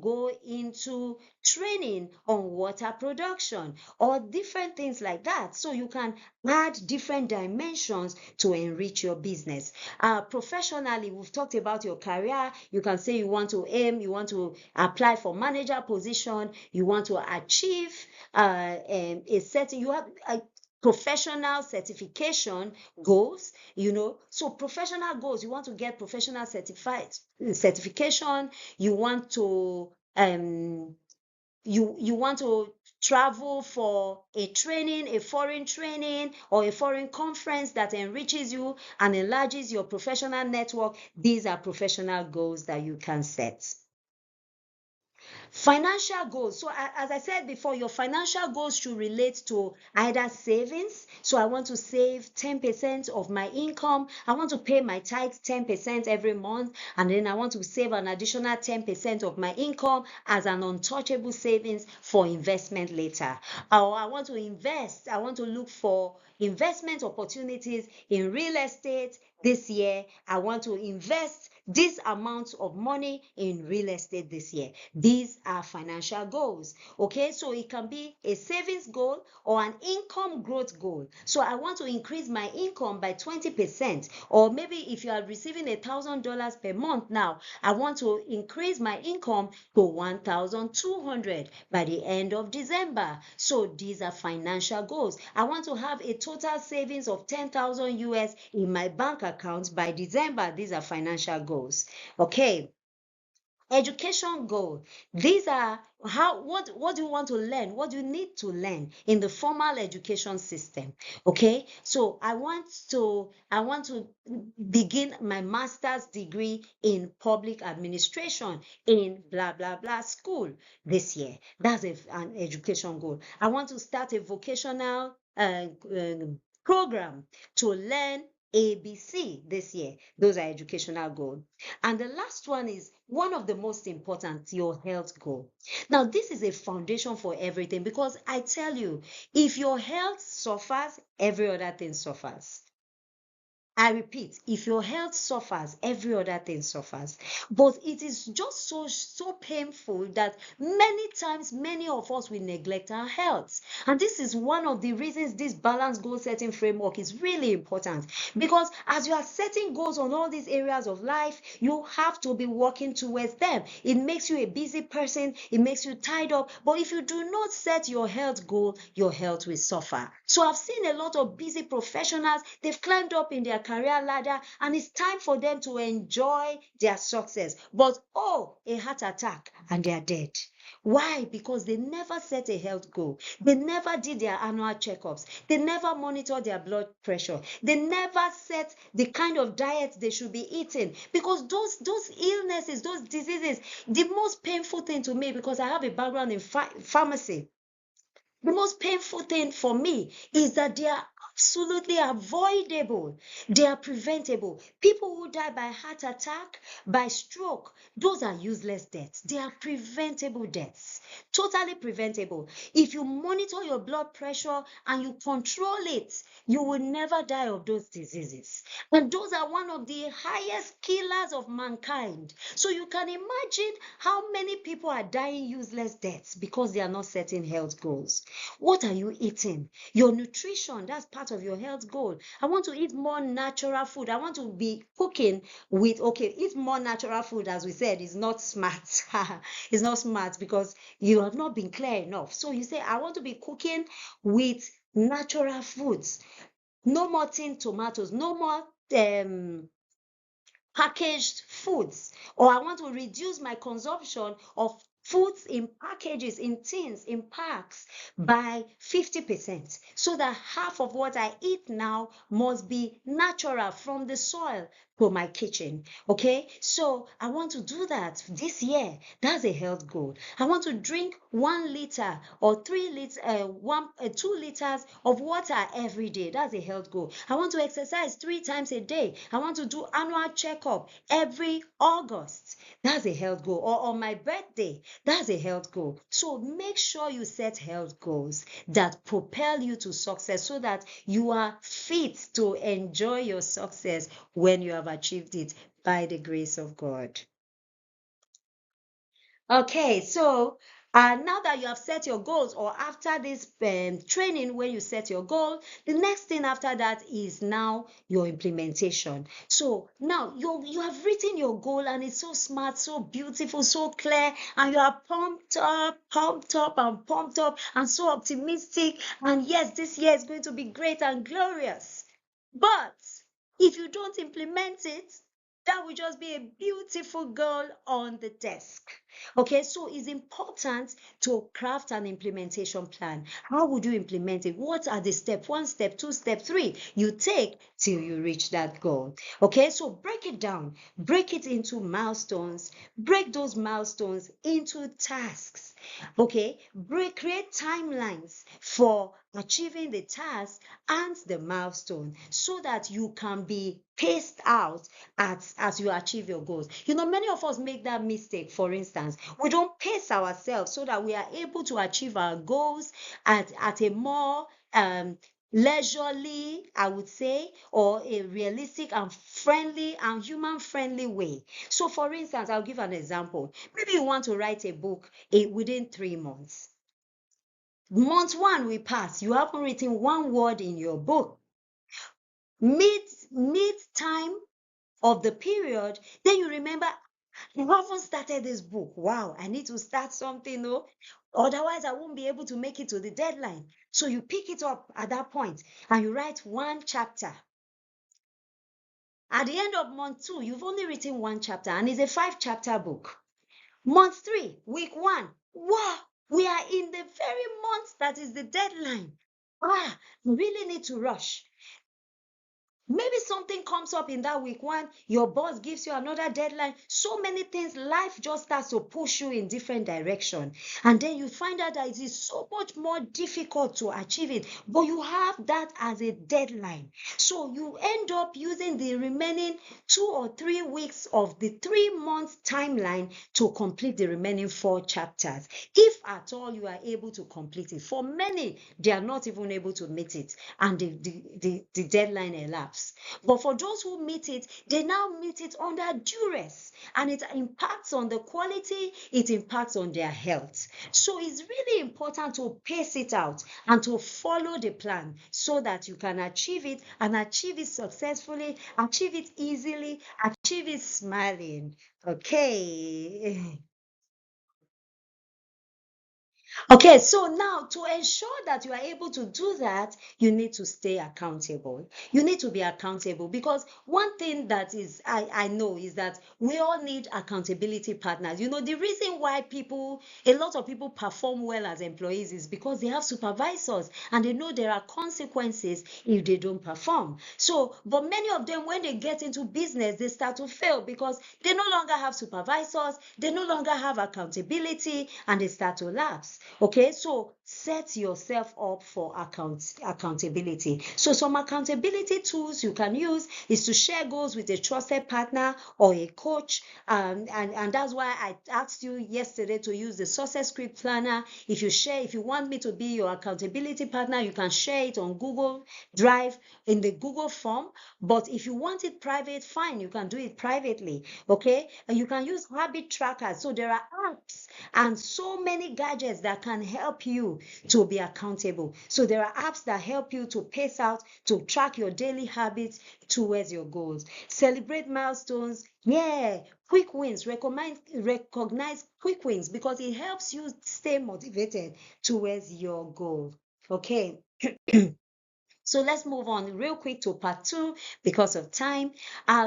go into training on water production or different things like that. So you can add different dimensions to enrich your business. Professionally, we've talked about your career. You can say you want to apply for manager position, you want to achieve a certain, you have a professional certification goals. So professional goals, you want to get professional certification, you want to you want to travel for a training, a foreign training, or a foreign conference that enriches you and enlarges your professional network. These are professional goals that you can set. Financial goals. So as I said before, your financial goals should relate to either savings. So I want to save 10% of my income. I want to pay my tithe 10% every month. And then I want to save an additional 10% of my income as an untouchable savings for investment later. Or I want to invest. I want to look for investment opportunities in real estate this year. I want to invest this amount of money in real estate this year. These are financial goals. Okay, so it can be a savings goal or an income growth goal. So I want to increase my income by 20%. Or maybe if you are receiving $1,000 per month now, I want to increase my income to 1,200 by the end of December. So these are financial goals. I want to have a total savings of 10,000 US in my bank account by December. These are financial goals. Okay. Education goal. These are what do you want to learn? What do you need to learn in the formal education system? Okay, so I want to begin my master's degree in public administration in blah blah blah school this year. That's an education goal. I want to start a vocational program to learn ABC this year. Those are educational goals. And the last one is one of the most important, your health goal. Now, this is a foundation for everything, because I tell you, if your health suffers, every other thing suffers. I repeat, if your health suffers, every other thing suffers. But it is just so painful that many times, many of us will neglect our health. And this is one of the reasons this balanced goal setting framework is really important. Because as you are setting goals on all these areas of life, you have to be working towards them. It makes you a busy person, it makes you tied up. But if you do not set your health goal, your health will suffer. So I've seen a lot of busy professionals, they've climbed up in their career ladder, and it's time for them to enjoy their success. But a heart attack and they are dead. Why? Because they never set a health goal. They never did their annual checkups. They never monitor their blood pressure. They never set the kind of diet they should be eating. Because those illnesses, those diseases, the most painful thing to me, because I have a background in pharmacy, the most painful thing for me is that they are absolutely avoidable. They are preventable. People who die by heart attack, by stroke, those are useless deaths. They are preventable deaths. Totally preventable. If you monitor your blood pressure and you control it, you will never die of those diseases. And those are one of the highest killers of mankind. So you can imagine how many people are dying useless deaths because they are not setting health goals. What are you eating? Your nutrition, that's part part of your health goal. I want to eat more natural food. I want to be cooking with, okay, eat more natural food, as we said, is not smart. It's not smart because you have not been clear enough. So you say, I want to be cooking with natural foods. No more tin tomatoes, no more packaged foods, or I want to reduce my consumption of foods in packages, in tins, in packs by 50%, so that half of what I eat now must be natural from the soil to my kitchen. Okay, so I want to do that this year. That's a health goal. I want to drink 1 liter or 3 liters, 2 liters of water every day. That's a health goal. I want to exercise 3 times a day. I want to do annual checkup every August. That's a health goal. Or on my birthday, that's a health goal. So make sure you set health goals that propel you to success, so that you are fit to enjoy your success when you have achieved it by the grace of God. Okay, so now that you have set your goals, or after this training, when you set your goal, the next thing after that is now your implementation. So now you have written your goal, and it's so smart, so beautiful, so clear, and you are pumped up, and so optimistic. And yes, this year is going to be great and glorious. But if you don't implement it, that will just be a beautiful goal on the desk. Okay, so it's important to craft an implementation plan. How would you implement it? What are the steps? 1 step, 2 step, 3 you take till you reach that goal. Okay, so break it down, break it into milestones, break those milestones into tasks. Okay, create timelines for achieving the task and the milestone, so that you can be paced out as you achieve your goals. Many of us make that mistake. For instance, we don't pace ourselves so that we are able to achieve our goals at a more leisurely, I would say, or a realistic and friendly and human friendly way. So for instance, I'll give an example. Maybe you want to write a book within 3 months. Month one will pass, you haven't written one word in your book. Mid time of the period, then you remember, you haven't started this book. Wow, I need to start something, no? Otherwise, I won't be able to make it to the deadline. So you pick it up at that point and you write 1 chapter. At the end of month 2, you've only written 1 chapter, and it's a 5 chapter book. Month 3, week 1, wow, we are in the very month that is the deadline. You really need to rush. Maybe something comes up in that week 1, your boss gives you another deadline. So many things, life just starts to push you in different direction. And then you find out that it is so much more difficult to achieve it. But you have that as a deadline. So you end up using the remaining 2 or 3 weeks of the 3 month timeline to complete the remaining 4 chapters. If at all you are able to complete it. For many, they are not even able to meet it, and the deadline elapses. But for those who meet it, they now meet it under duress, and it impacts on the quality, it impacts on their health. So it's really important to pace it out and to follow the plan, so that you can achieve it, and achieve it successfully, achieve it easily, achieve it smiling. Okay. Okay, so now to ensure that you are able to do that, you need to stay accountable. You need to be accountable, because one thing that is I know is that we all need accountability partners. The reason why a lot of people perform well as employees is because they have supervisors, and they know there are consequences if they don't perform. So, but many of them, when they get into business, they start to fail because they no longer have supervisors, they no longer have accountability, and they start to lapse. Okay, so set yourself up for accountability. So some accountability tools you can use is to share goals with a trusted partner or a coach. And that's why I asked you yesterday to use the Success Script Planner. If you want me to be your accountability partner, you can share it on Google Drive in the Google form. But if you want it private, fine, you can do it privately. Okay, and you can use habit trackers. So there are apps and so many gadgets that can help you to be accountable. So there are apps that help you to pace out, to track your daily habits towards your goals. Celebrate milestones. Yeah, quick wins. Recognize quick wins because it helps you stay motivated towards your goal. Okay. So let's move on real quick to part two because of time.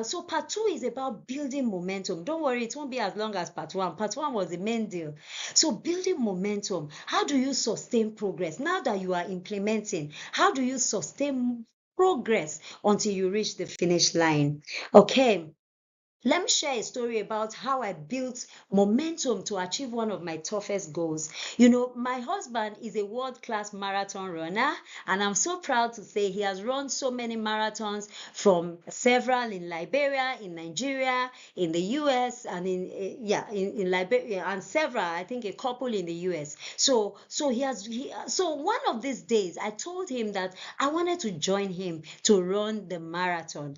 So part two is about building momentum. Don't worry, it won't be as long as part one. Part one was the main deal. So building momentum. How do you sustain progress? Now that you are implementing, how do you sustain progress until you reach the finish line? Okay. Let me share a story about how I built momentum to achieve one of my toughest goals. You know, my husband is a world-class marathon runner, and I'm so proud to say he has run so many marathons, from several in Liberia, in Nigeria, in the US, and in Liberia, and several, I think a couple in the US. So one of these days I told him that I wanted to join him to run the marathon.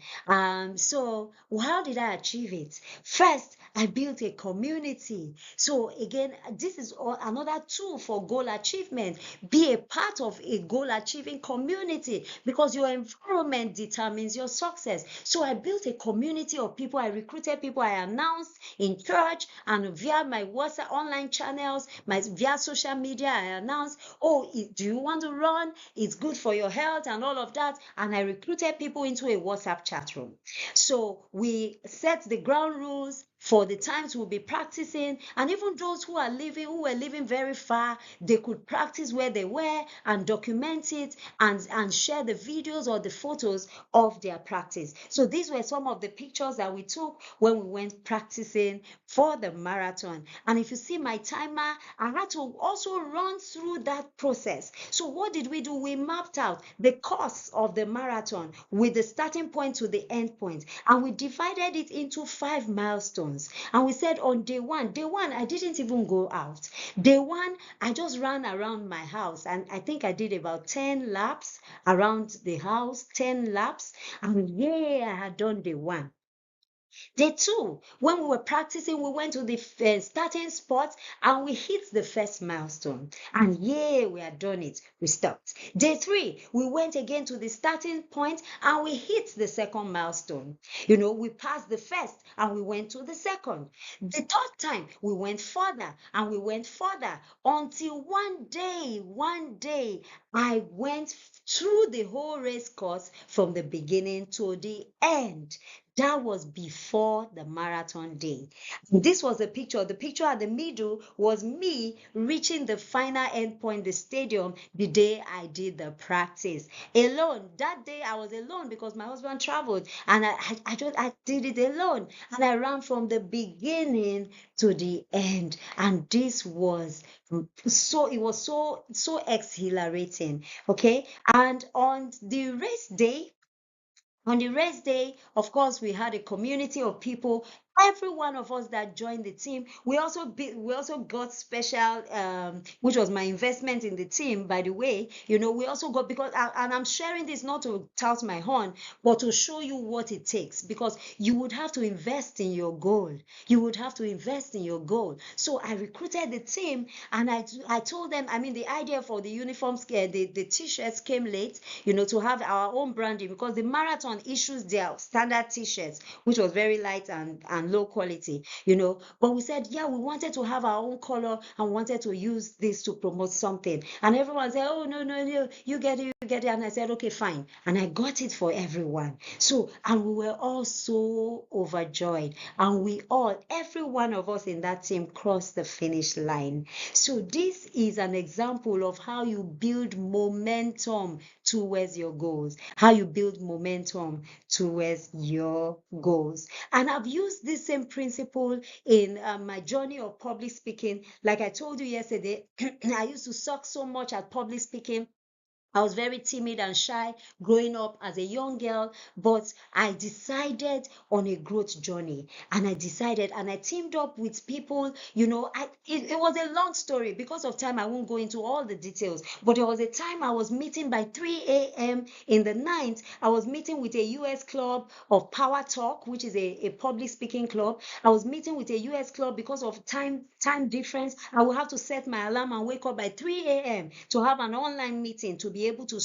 So how did I achieve it? First, I built a community. So again, this is another tool for goal achievement. Be a part of a goal achieving community because your environment determines your success. So I built a community of people. I recruited people. I announced in church and via my WhatsApp online channels, via social media. I announced, oh, do you want to run? It's good for your health and all of that. And I recruited people into a WhatsApp chat room. So we set the ground rules for the times we'll be practicing, and even those who were living very far, they could practice where they were and document it and share the videos or the photos of their practice. So these were some of the pictures that we took when we went practicing for the marathon. And if you see my timer, I had to also run through that process. So what did we do? We mapped out the course of the marathon with the starting point to the end point, and we divided it into 5 milestones. And we said on day one, I didn't even go out. Day one, I just ran around my house, and I think I did about 10 laps around the house, 10 laps. And yeah, I had done day one. Day two, when we were practicing, we went to the starting spot and we hit the first milestone. And yeah, we had done it. We stopped. Day three, we went again to the starting point and we hit the second milestone. You know, we passed the first and we went to the second. The third time, we went further and we went further until one day, I went through the whole race course from the beginning to the end. That was before the marathon day. This was a picture. The picture at the middle was me reaching the final end point, the stadium, the day I did the practice. Alone. That day I was alone because my husband traveled, and I did it alone. And I ran from the beginning to the end. And this was so exhilarating. Okay. And on the race day, of course, we had a community of people. Every one of us that joined the team, we also got special, which was my investment in the team. By the way, you know, we also got and I'm sharing this not to tout my horn, but to show you what it takes. Because you would have to invest in your goal. You would have to invest in your goal. So I recruited the team, and I told them. I mean, the idea for the uniforms, the t-shirts came late. You know, to have our own branding because the marathon issues their standard t-shirts, which was very light and low quality, you know. But we said, yeah, we wanted to have our own color and wanted to use this to promote something. And everyone said, oh, no, you get it. And I said, okay, fine. And I got it for everyone. So, and we were all so overjoyed. And every one of us in that team crossed the finish line. So this is an example of how you build momentum towards your goals, how you build momentum towards your goals. And I've used this same principle in my journey of public speaking. Like I told you yesterday, I used to suck so much at public speaking. I was very timid and shy growing up as a young girl, but I decided on a growth journey, and I teamed up with people. It was a long story. Because of time, I won't go into all the details, but there was a time I was meeting by 3 a.m. in the night. I was meeting with a US club of Power Talk, which is a public speaking club. I was meeting with a US club. Because of time difference, I will have to set my alarm and wake up by 3 a.m. to have an online meeting to be able to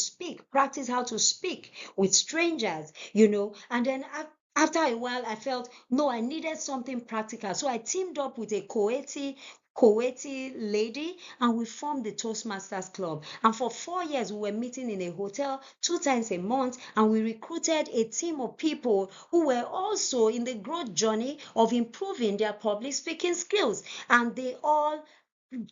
practice how to speak with strangers, and then after a while, I felt, no, I needed something practical. So I teamed up with a Kuwaiti lady, and we formed the Toastmasters Club. And for 4 years, we were meeting in a hotel 2 times a month, and we recruited a team of people who were also in the growth journey of improving their public speaking skills. And they all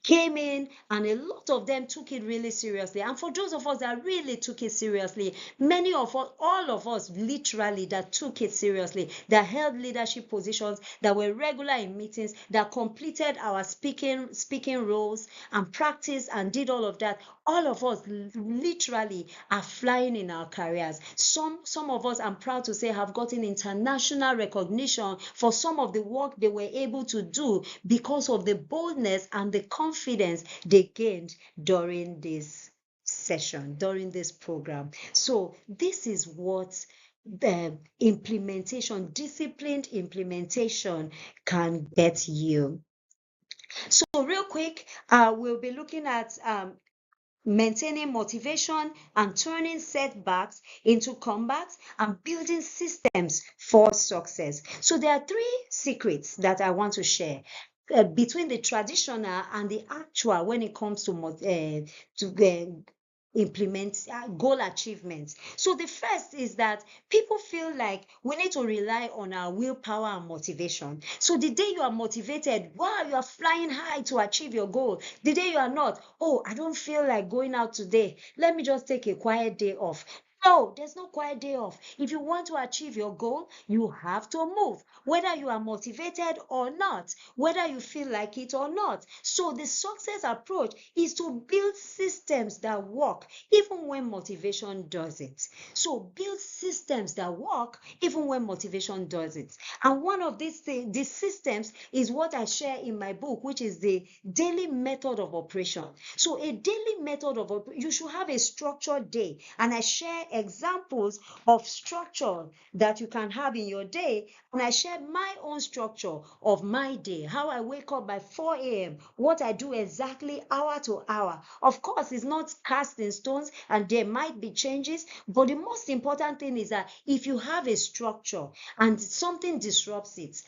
came in, and a lot of them took it really seriously. And for those of us that really took it seriously, many of us, all of us literally, that took it seriously, that held leadership positions, that were regular in meetings, that completed our speaking roles and practiced and did all of that, all of us literally are flying in our careers. Some of us, I'm proud to say, have gotten international recognition for some of the work they were able to do because of the boldness and the confidence they gained during this session, during this program. So this is what the implementation, disciplined implementation, can get you. So real quick, we'll be looking at maintaining motivation and turning setbacks into comebacks and building systems for success. So there are 3 secrets that I want to share between the traditional and the actual when it comes to implement goal achievements. So the first is that people feel like we need to rely on our willpower and motivation. So the day you are motivated, wow, you are flying high to achieve your goal. The day you are not, oh, I don't feel like going out today, let me just take a quiet day off. No, there's no quiet day off. If you want to achieve your goal, you have to move, whether you are motivated or not, whether you feel like it or not. So the success approach is to build systems that work even when motivation doesn't. So build systems that work even when motivation doesn't. And one of these systems is what I share in my book, which is the daily method of operation. So a daily method of operation, you should have a structured day. And I share examples of structure that you can have in your day. And I share my own structure of my day, how I wake up by 4 a.m., what I do exactly hour to hour. Of course, it's not cast in stones and there might be changes, but the most important thing is that if you have a structure and something disrupts it,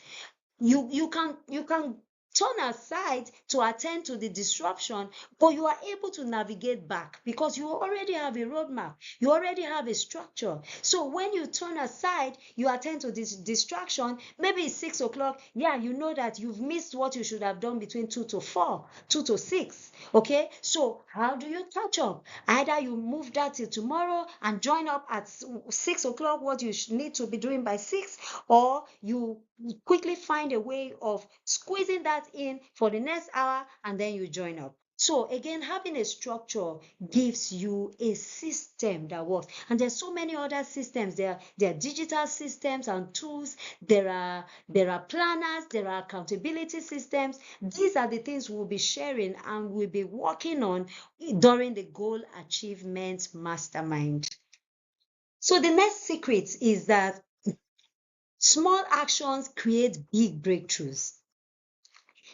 you can turn aside to attend to the disruption, but you are able to navigate back because you already have a roadmap, you already have a structure. So when you turn aside, you attend to this distraction, maybe it's 6 o'clock, yeah, you know that you've missed what you should have done between 2 to 4, 2 to 6. Okay, so how do you catch up? Either you move that till tomorrow and join up at 6 o'clock what you need to be doing by 6, or you quickly find a way of squeezing that in for the next hour and then you join up. So again, having a structure gives you a system that works. And there's so many other systems. There are digital systems and tools. There are planners. There are accountability systems. These are the things we'll be sharing and we'll be working on during the Goal Achievement Mastermind. So the next secret is that small actions create big breakthroughs.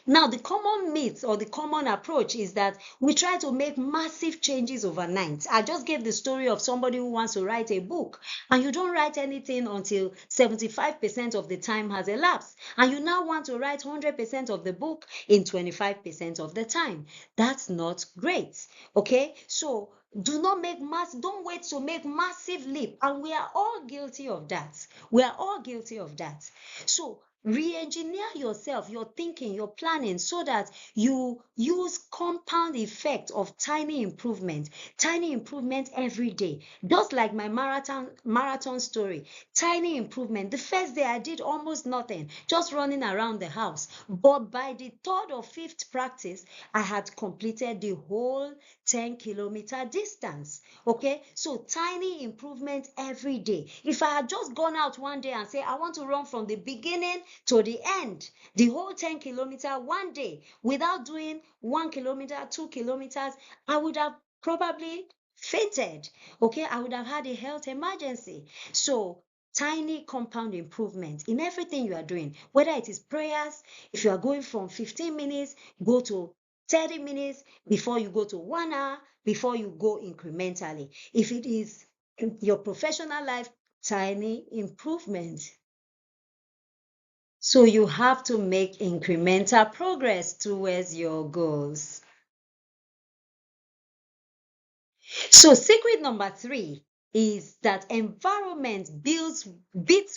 Now, the common myth or the common approach is that we try to make massive changes overnight. I just gave the story of somebody who wants to write a book, and you don't write anything until 75% of the time has elapsed. And you now want to write 100% of the book in 25% of the time. That's not great. Okay? So don't wait to make massive leap. And we are all guilty of that. We are all guilty of that. So re-engineer yourself, your thinking, your planning, so that you use compound effect of tiny improvement every day. Just like my marathon story, tiny improvement. The first day I did almost nothing, just running around the house. But by the third or fifth practice, I had completed the whole 10-kilometer distance. Okay, so tiny improvement every day. If I had just gone out one day and say I want to run from the beginning to the end, the whole 10-kilometer one day, without doing 1 kilometer, 2 kilometers, I would have probably fainted. Okay, I would have had a health emergency. So tiny compound improvement in everything you are doing, whether it is prayers. If you are going from 15 minutes, go to 30 minutes, before you go to 1 hour, before you go incrementally. If it is your professional life, tiny improvement. So you have to make incremental progress towards your goals. So secret number 3 is that environment beats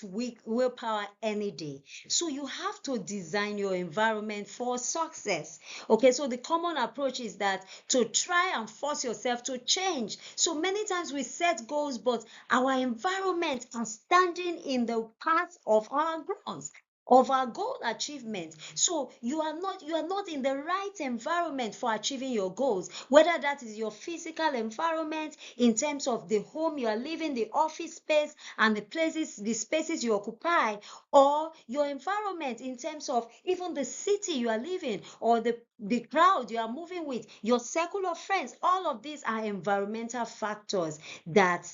willpower any day. So you have to design your environment for success. Okay, so the common approach is that to try and force yourself to change. So many times we set goals, but our environment are standing in the path of our goals, of our goal achievement. So you are not in the right environment for achieving your goals, whether that is your physical environment in terms of the home you are living, the office space, and the spaces you occupy, or your environment in terms of even the city you are living, or the crowd you are moving with, your circle of friends. All of these are environmental factors that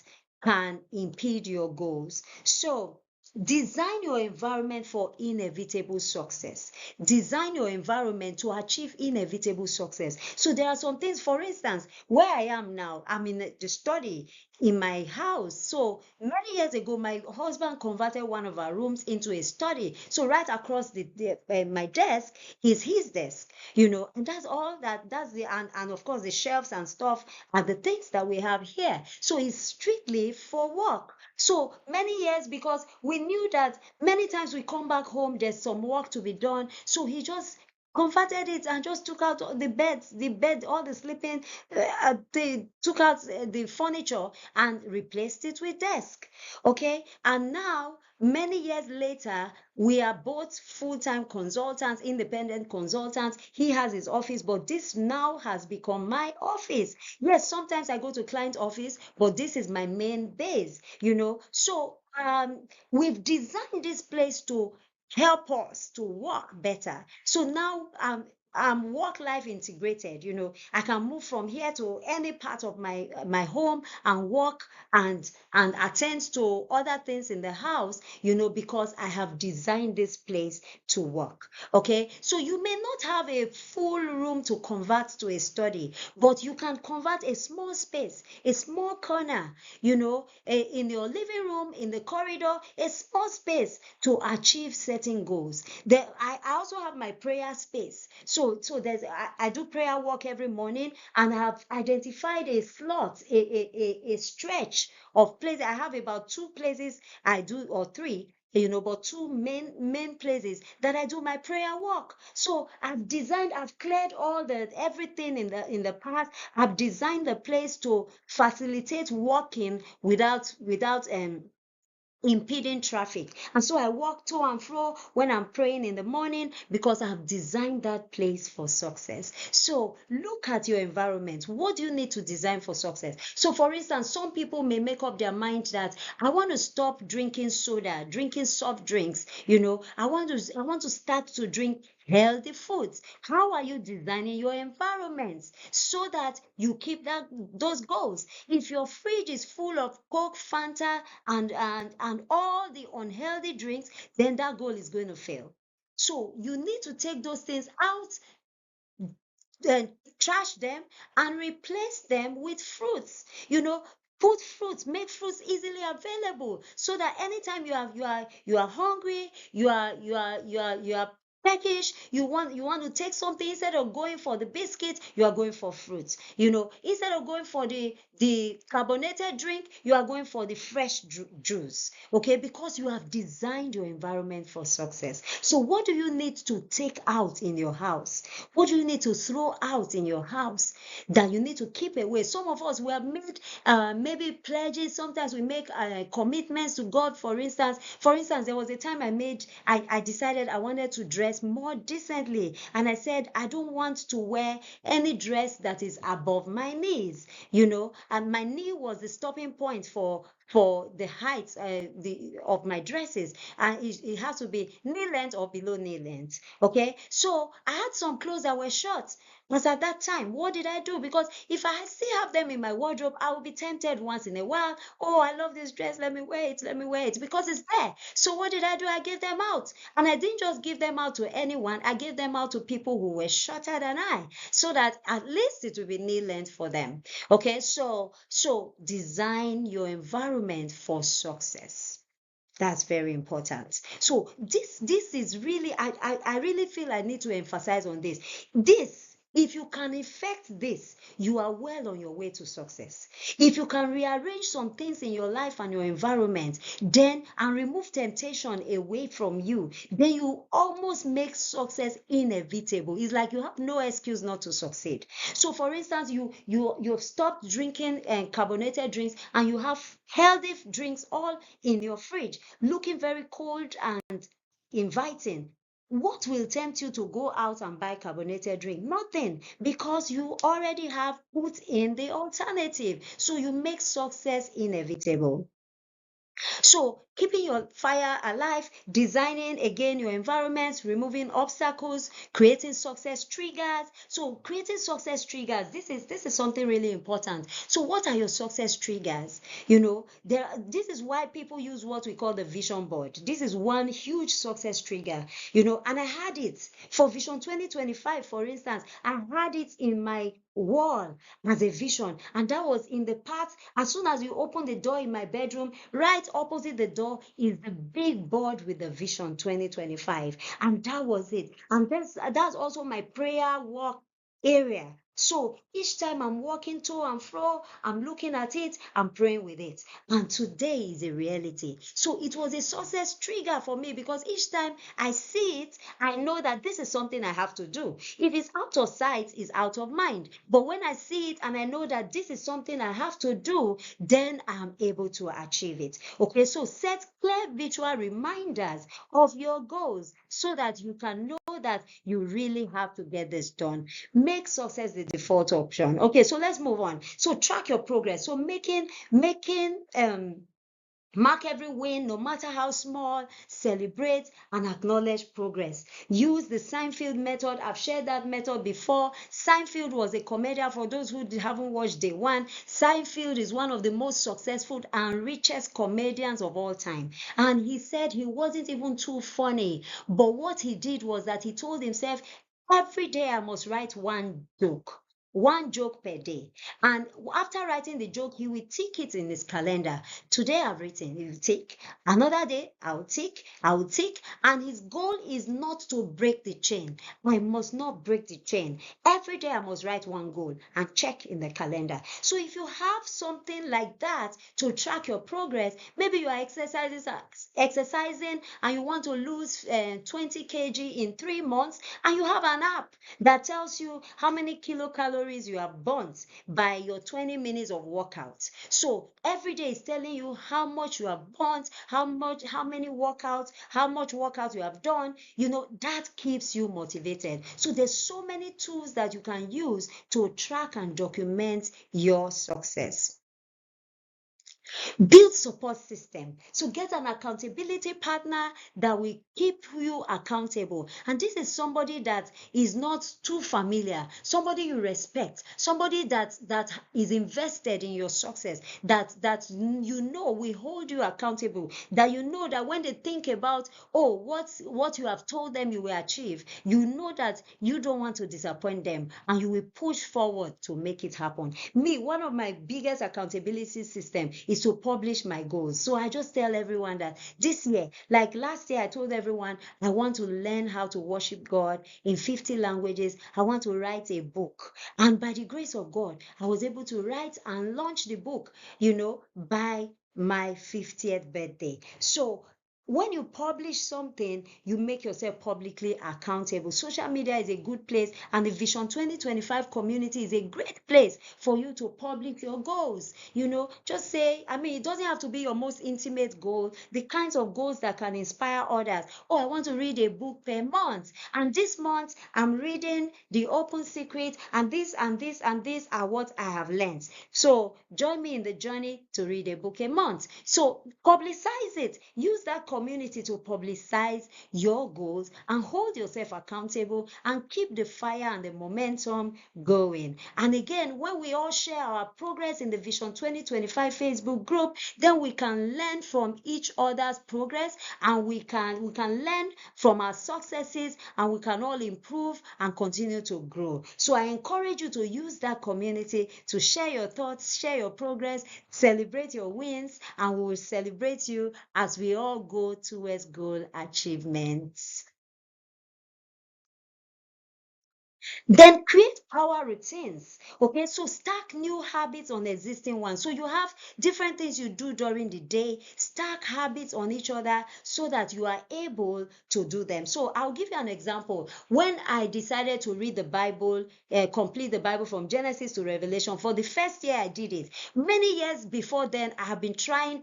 can impede your goals. So design your environment for inevitable success. Design your environment to achieve inevitable success. So there are some things, for instance, where I am now, I'm in the study in my house. So many years ago, my husband converted one of our rooms into a study. So right across my desk is his desk, and that's all that's and of course the shelves and stuff are the things that we have here. So it's strictly for work. So many years, because we knew that many times we come back home, there's some work to be done. So he just converted it and just took out all the bed, all the sleeping, they took out the furniture and replaced it with desk. Okay, and now many years later, we are both full-time consultants, independent consultants. He has his office, but this now has become my office. Yes, sometimes I go to client office, but this is my main base. So we've designed this place to help us to work better. So now I'm work life integrated. I can move from here to any part of my home and work and attend to other things in the house, because I have designed this place to work. Okay, so you may not have a full room to convert to a study, but you can convert a small space, a small corner, in your living room, in the corridor, a small space to achieve certain goals. There, I also have my prayer space. So I do prayer work every morning, and I have identified a slot, a stretch of places. I have about 2 places I do, or three, but two main places that I do my prayer work. So I've cleared all the everything in the past. I've designed the place to facilitate walking without impeding traffic. And so I walk to and fro when I'm praying in the morning, because I have designed that place for success. So look at your environment. What do you need to design for success? So for instance, some people may make up their mind that I want to stop drinking soda, drinking soft drinks. I want to start to drink healthy foods. How are you designing your environment so that you keep those goals? If your fridge is full of Coke, Fanta, and all the unhealthy drinks, then that goal is going to fail. So you need to take those things out, then trash them, and replace them with fruits. Put fruits, make fruits easily available, so that anytime you are hungry, you are peckish, you want to take something, instead of going for the biscuit, you are going for fruits. Instead of going for the carbonated drink, you are going for the fresh juice. Okay, because you have designed your environment for success. So what do you need to take out in your house? What do you need to throw out in your house that you need to keep away? Some of us, we have made maybe pledges. Sometimes we make commitments to God. For instance, there was a time I decided I wanted to dress more decently, and I said I don't want to wear any dress that is above my knees, and my knee was the stopping point for the height of my dresses, and it has to be knee length or below knee length. Okay, so I had some clothes that were short. But at that time, what did I do? Because if I still have them in my wardrobe, I will be tempted once in a while. Oh, I love this dress. Let me wear it. Let me wear it, because it's there. So what did I do? I gave them out. And I didn't just give them out to anyone. I gave them out to people who were shorter than I, so that at least it will be knee length for them. Okay, so design your environment for success. That's very important. So this is really, I really feel I need to emphasize on this. If you can effect this, you are well on your way to success. If you can rearrange some things in your life and your environment, then and remove temptation away from you, then you almost make success inevitable. It's like you have no excuse not to succeed. So for instance, you've stopped drinking carbonated drinks, and you have healthy drinks all in your fridge, looking very cold and inviting. What will tempt you to go out and buy carbonated drink? Nothing, because you already have put in the alternative. So you make success inevitable. So keeping your fire alive, designing again your environment, removing obstacles, creating success triggers. So creating success triggers, this is something really important. So what are your success triggers? This is why people use what we call the vision board. This is one huge success trigger, and I had it for Vision 2025, for instance. I had it in my wall as a vision, and that was in the part. As soon as you open the door in my bedroom, right opposite the door is the big board with the Vision 2025, and that was it. And that's also my prayer walk area. So each time I'm walking to and fro, I'm looking at it, I'm praying with it. And today is a reality. So it was a success trigger for me, because each time I see it, I know that this is something I have to do. If it's out of sight, it's out of mind. But when I see it and I know that this is something I have to do, then I'm able to achieve it. Okay, so set clear visual reminders of your goals, so that you can know that you really have to get this done. Make success the default option. Okay, so let's move on. So track your progress. So making mark every win, no matter how small. Celebrate and acknowledge progress. Use the Seinfeld method. I've shared that method before. Seinfeld was a comedian. For those who haven't watched Day One, Seinfeld is one of the most successful and richest comedians of all time. And he said he wasn't even too funny. But what he did was that he told himself, every day I must write one joke per day. And after writing the joke, he will tick it in his calendar. Today I've written, he will tick. Another day I'll tick, And his goal is not to break the chain. I must not break the chain. Every day I must write one goal and check in the calendar. So if you have something like that to track your progress, maybe you are exercising and you want to lose 20 kg in 3 months, and you have an app that tells you how many kilocalories you have burnt by your 20 minutes of workout. So every day is telling you how much you have burnt, how many workouts, how much workout you have done. That keeps you motivated. So there's so many tools that you can use to track and document your success. Build support system. So get an accountability partner that will keep you accountable. And this is somebody that is not too familiar, somebody you respect, somebody that is invested in your success, that will hold you accountable, that that when they think about, oh, what you have told them you will achieve, that you don't want to disappoint them, and you will push forward to make it happen. One of my biggest accountability system is is to publish my goals. So I just tell everyone that this year, like last year, I told everyone I want to learn how to worship God in 50 languages. I want to write a book. And by the grace of God, I was able to write and launch the book, by my 50th birthday. So when you publish something, you make yourself publicly accountable. Social media is a good place, and the Vision 2025 community is a great place for you to publish your goals. Just say, it doesn't have to be your most intimate goal, the kinds of goals that can inspire others. Oh, I want to read a book per month, and this month I'm reading The Open Secret, and this and this and this are what I have learned. So join me in the journey to read a book a month. So publicize it. Use that community to publicize your goals and hold yourself accountable and keep the fire and the momentum going. And again, when we all share our progress in the Vision 2025 Facebook group, then we can learn from each other's progress, and we can learn from our successes, and we can all improve and continue to grow. So I encourage you to use that community to share your thoughts, share your progress, celebrate your wins, and we will celebrate you as we all go towards goal achievements. Then create power routines. Okay, so stack new habits on existing ones. So you have different things you do during the day, stack habits on each other so that you are able to do them. So I'll give you an example. When I decided to read the Bible, complete the Bible from Genesis to Revelation, for the first year I did it. Many years before then, I have been trying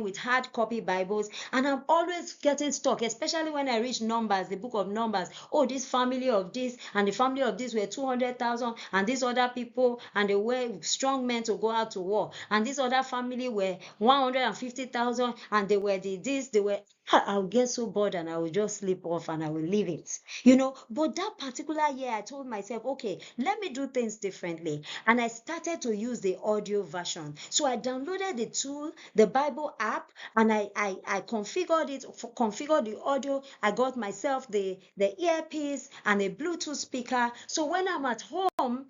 with hard copy Bibles, and I'm always getting stuck, especially when I reach Numbers, the book of Numbers. Oh, this family of this and the family of this were 200,000, and these other people, and they were strong men to go out to war, and this other family were 150,000, and they were they were. I'll get so bored and I will just sleep off and I will leave it. But that particular year, I told myself, okay, let me do things differently. And I started to use the audio version. So I downloaded the tool, the Bible app, and I configured it, configured the audio. I got myself the earpiece and a Bluetooth speaker. So when I'm at home,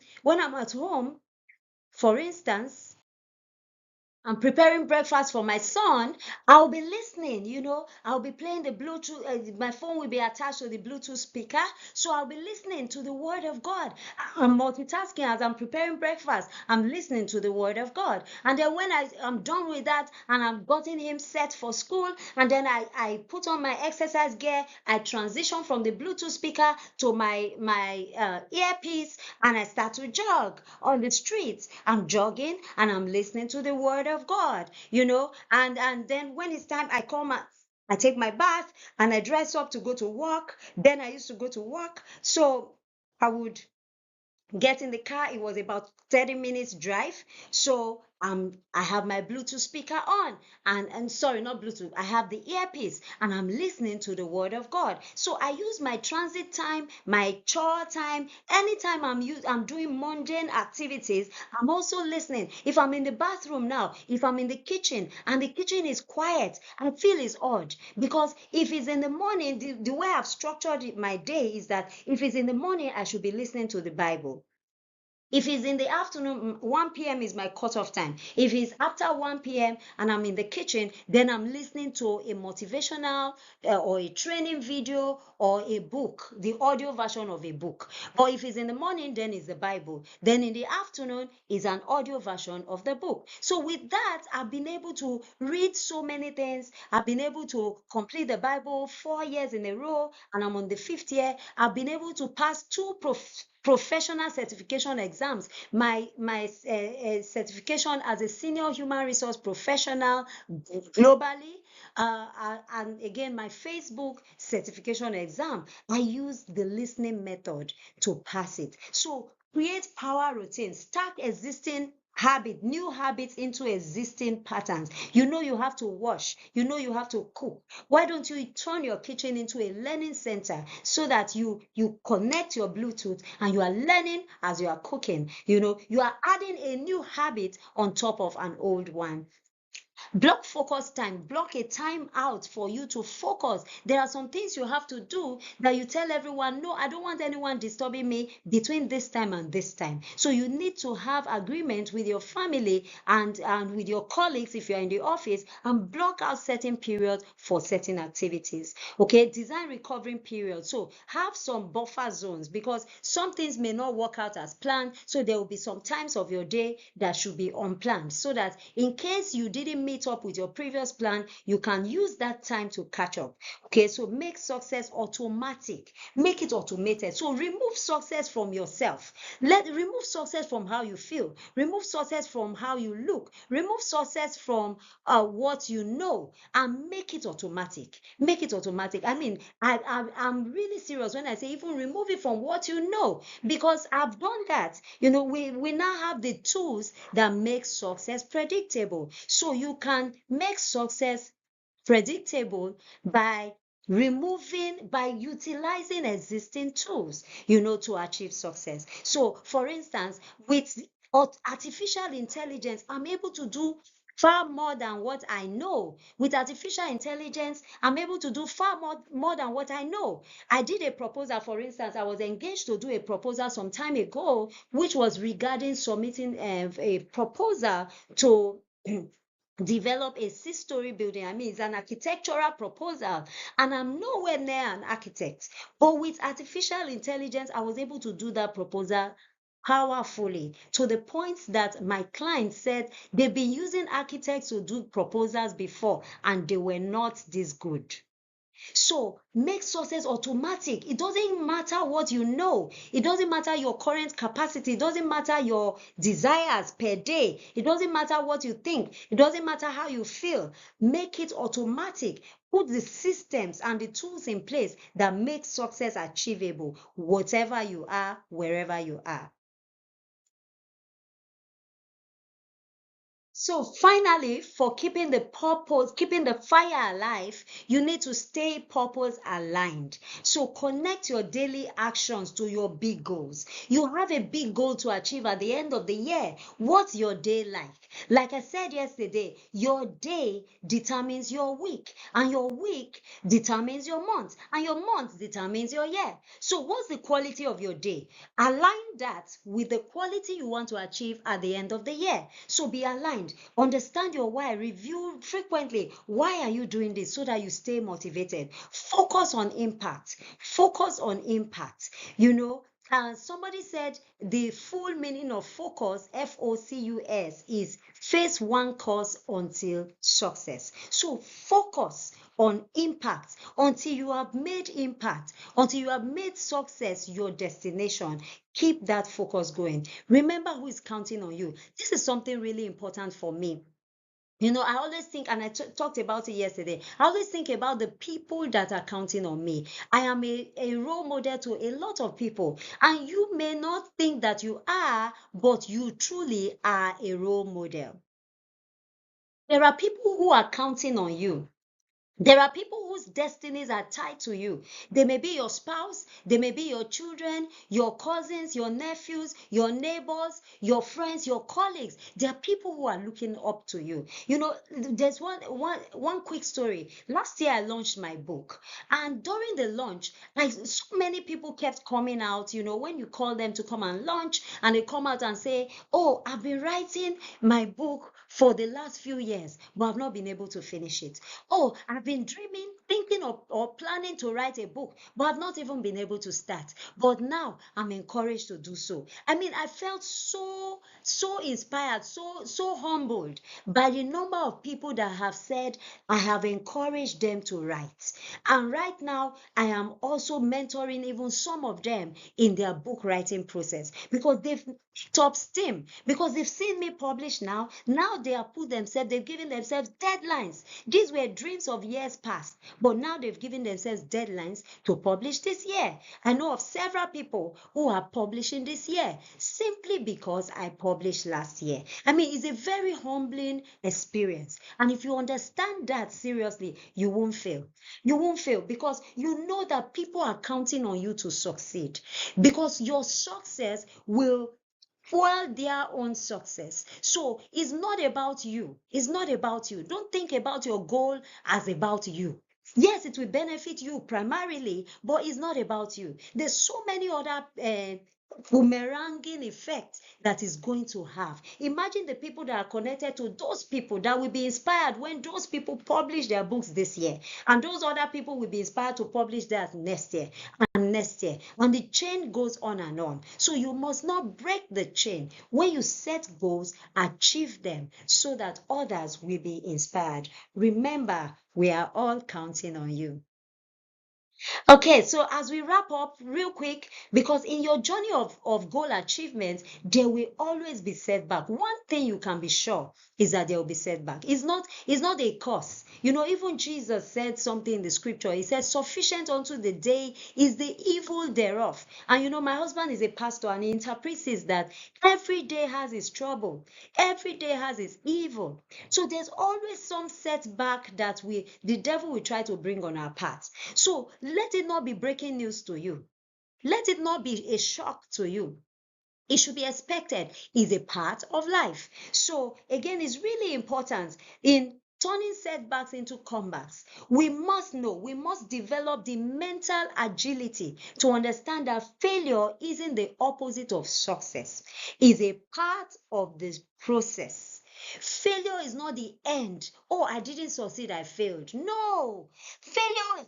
for instance, I'm preparing breakfast for my son, I'll be listening, I'll be playing the Bluetooth, my phone will be attached to the Bluetooth speaker, so I'll be listening to the Word of God. I'm multitasking as I'm preparing breakfast, I'm listening to the Word of God. And then when I'm done with that and I'm gotten him set for school, and then I put on my exercise gear, I transition from the Bluetooth speaker to my earpiece, and I start to jog on the streets. I'm jogging and I'm listening to the Word of God, and then when it's time, I take my bath and I dress up to go to work. Then I used to go to work, so I would get in the car. It was about 30 minutes drive. So I have my Bluetooth speaker on, and sorry, not Bluetooth, I have the earpiece, and I'm listening to the Word of God. So I use my transit time, my chore time, anytime I'm doing mundane activities, I'm also listening. If I'm in the bathroom now, if I'm in the kitchen and the kitchen is quiet, I feel it's odd, because if it's in the morning, the way I've structured my day is that if it's in the morning, I should be listening to the Bible. If it's in the afternoon, 1 p.m. is my cutoff time. If it's after 1 p.m. and I'm in the kitchen, then I'm listening to a motivational or a training video or a book, the audio version of a book. But if it's in the morning, then it's the Bible. Then in the afternoon is an audio version of the book. So with that, I've been able to read so many things. I've been able to complete the Bible 4 years in a row, and I'm on the 5th year. I've been able to pass two professional certification exams. My certification as a senior human resource professional globally, and again my Facebook certification exam. I use the listening method to pass it. So create power routines, stack existing new habits into existing patterns. You have to wash, you have to cook. Why don't you turn your kitchen into a learning center, so that you connect your Bluetooth and you are learning as you are cooking? You are adding a new habit on top of an old one. Block focus time. Block a time out for you to focus. There are some things you have to do that you tell everyone, no, I don't want anyone disturbing me between this time and this time. So you need to have agreement with your family and with your colleagues if you're in the office, and block out certain periods for certain activities. Okay, design recovering periods. So have some buffer zones, because some things may not work out as planned. So there will be some times of your day that should be unplanned, so that in case you didn't meet up with your previous plan, you can use that time to catch up. Okay, so make success automatic. Make it automated. So remove success from yourself. Remove success from how you feel. Remove success from how you look. Remove success from what you know, and make it automatic. Make it automatic. I mean, I'm really serious when I say even remove it from what you know, because I've done that. We now have the tools that make success predictable. So you can make success predictable by utilizing existing tools, to achieve success. So for instance, with artificial intelligence, I'm able to do far more than what I know. With artificial intelligence, I'm able to do far more than what I know. I did a proposal, for instance. I was engaged to do a proposal some time ago, which was regarding submitting a proposal to develop a 6-story building. I mean, it's an architectural proposal, and I'm nowhere near an architect. But with artificial intelligence, I was able to do that proposal powerfully, to the point that my client said they've been using architects to do proposals before, and they were not this good. So make success automatic. It doesn't matter what you know. It doesn't matter your current capacity. It doesn't matter your desires per day. It doesn't matter what you think. It doesn't matter how you feel. Make it automatic. Put the systems and the tools in place that make success achievable, whatever you are, wherever you are. So finally, for keeping the purpose, keeping the fire alive, you need to stay purpose aligned. So connect your daily actions to your big goals. You have a big goal to achieve at the end of the year. What's your day like? Like I said yesterday, your day determines your week, and your week determines your month, and your month determines your year. So what's the quality of your day? Align that with the quality you want to achieve at the end of the year. So be aligned. Understand your why. Review frequently. Why are you doing this? So that you stay motivated. Focus on impact. Focus on impact. Somebody said the full meaning of focus, FOCUS, is face one course until success. So focus on impact until you have made impact, until you have made success your destination. Keep that focus going. Remember who is counting on you. This is something really important for me. I always think, and I talked about it yesterday, I always think about the people that are counting on me. I am a role model to a lot of people, and you may not think that you are, but you truly are a role model. There are people who are counting on you. There are people whose destinies are tied to you. They may be your spouse, they may be your children, your cousins, your nephews, your neighbors, your friends, your colleagues. There are people who are looking up to you. There's one quick story. Last year I launched my book, and during the launch, so many people kept coming out. When you call them to come and launch, and they come out and say, "Oh, I've been writing my book for the last few years, but I've not been able to finish it. Oh, I've been dreaming, thinking of or planning to write a book, but I've not even been able to start. But now I'm encouraged to do so." I mean, I felt so inspired, so humbled by the number of people that have said I have encouraged them to write. And right now, I am also mentoring even some of them in their book writing process, because they've picked up steam, because they've seen me publish now. Now they've given themselves deadlines. These were dreams of years past, but now they've given themselves deadlines to publish this year. I know of several people who are publishing this year simply because I published last year. I mean, it's a very humbling experience. And if you understand that seriously, you won't fail. You won't fail, because you know that people are counting on you to succeed, because your success will fuel their own success. So it's not about you. It's not about you. Don't think about your goal as about you. Yes, it will benefit you primarily, but it's not about you. There's so many other boomeranging effect that is going to have. Imagine the people that are connected to those people that will be inspired when those people publish their books this year, and those other people will be inspired to publish theirs next year and next year, and the chain goes on and on. So you must not break the chain. When you set goals, achieve them so that others will be inspired. Remember, we are all counting on you. Okay, so as we wrap up real quick, because in your journey of goal achievement, there will always be setback. One thing you can be sure is that there will be setback. It's not a curse. Even Jesus said something in the scripture. He said, sufficient unto the day is the evil thereof. And my husband is a pastor, and he interprets this that every day has its trouble, every day has its evil. So there's always some setback that the devil will try to bring on our path. So let it not be breaking news to you. Let it not be a shock to you. It should be expected. It's a part of life. So again, it's really important in turning setbacks into comebacks. We must know, we must develop the mental agility to understand that failure isn't the opposite of success. It's a part of this process. Failure is not the end. Oh, I didn't succeed, I failed. No,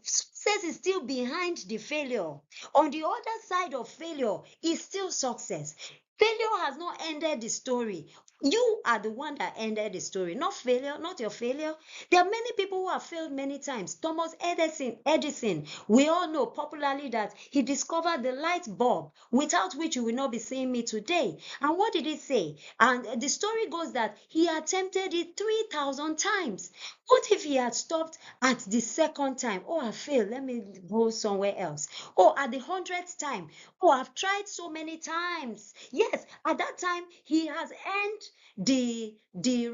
success is still behind the failure. On the other side of failure is still success. Failure has not ended the story. You are the one that ended the story, not failure, not your failure. There are many people who have failed many times. Thomas Edison, we all know popularly that he discovered the light bulb, without which you will not be seeing me today. And what did he say? And the story goes that he attempted it 3,000 times. What if he had stopped at the second time? Oh, I failed. Let me go somewhere else. Oh, at the 100th time. Oh, I've tried so many times. Yes, at that time, he has earned the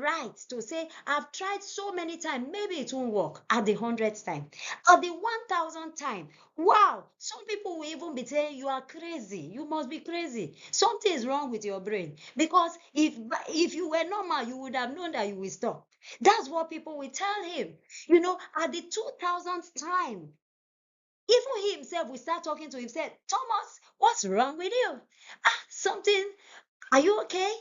right to say, I've tried so many times. Maybe it won't work at the 100th time. At the 1,000th time, wow, some people will even be saying, you are crazy. You must be crazy. Something is wrong with your brain. Because if you were normal, you would have known that you will stop. That's what people will tell him. At the 2,000th time, even he himself will start talking to him, said, Thomas, what's wrong with you? Something, are you okay?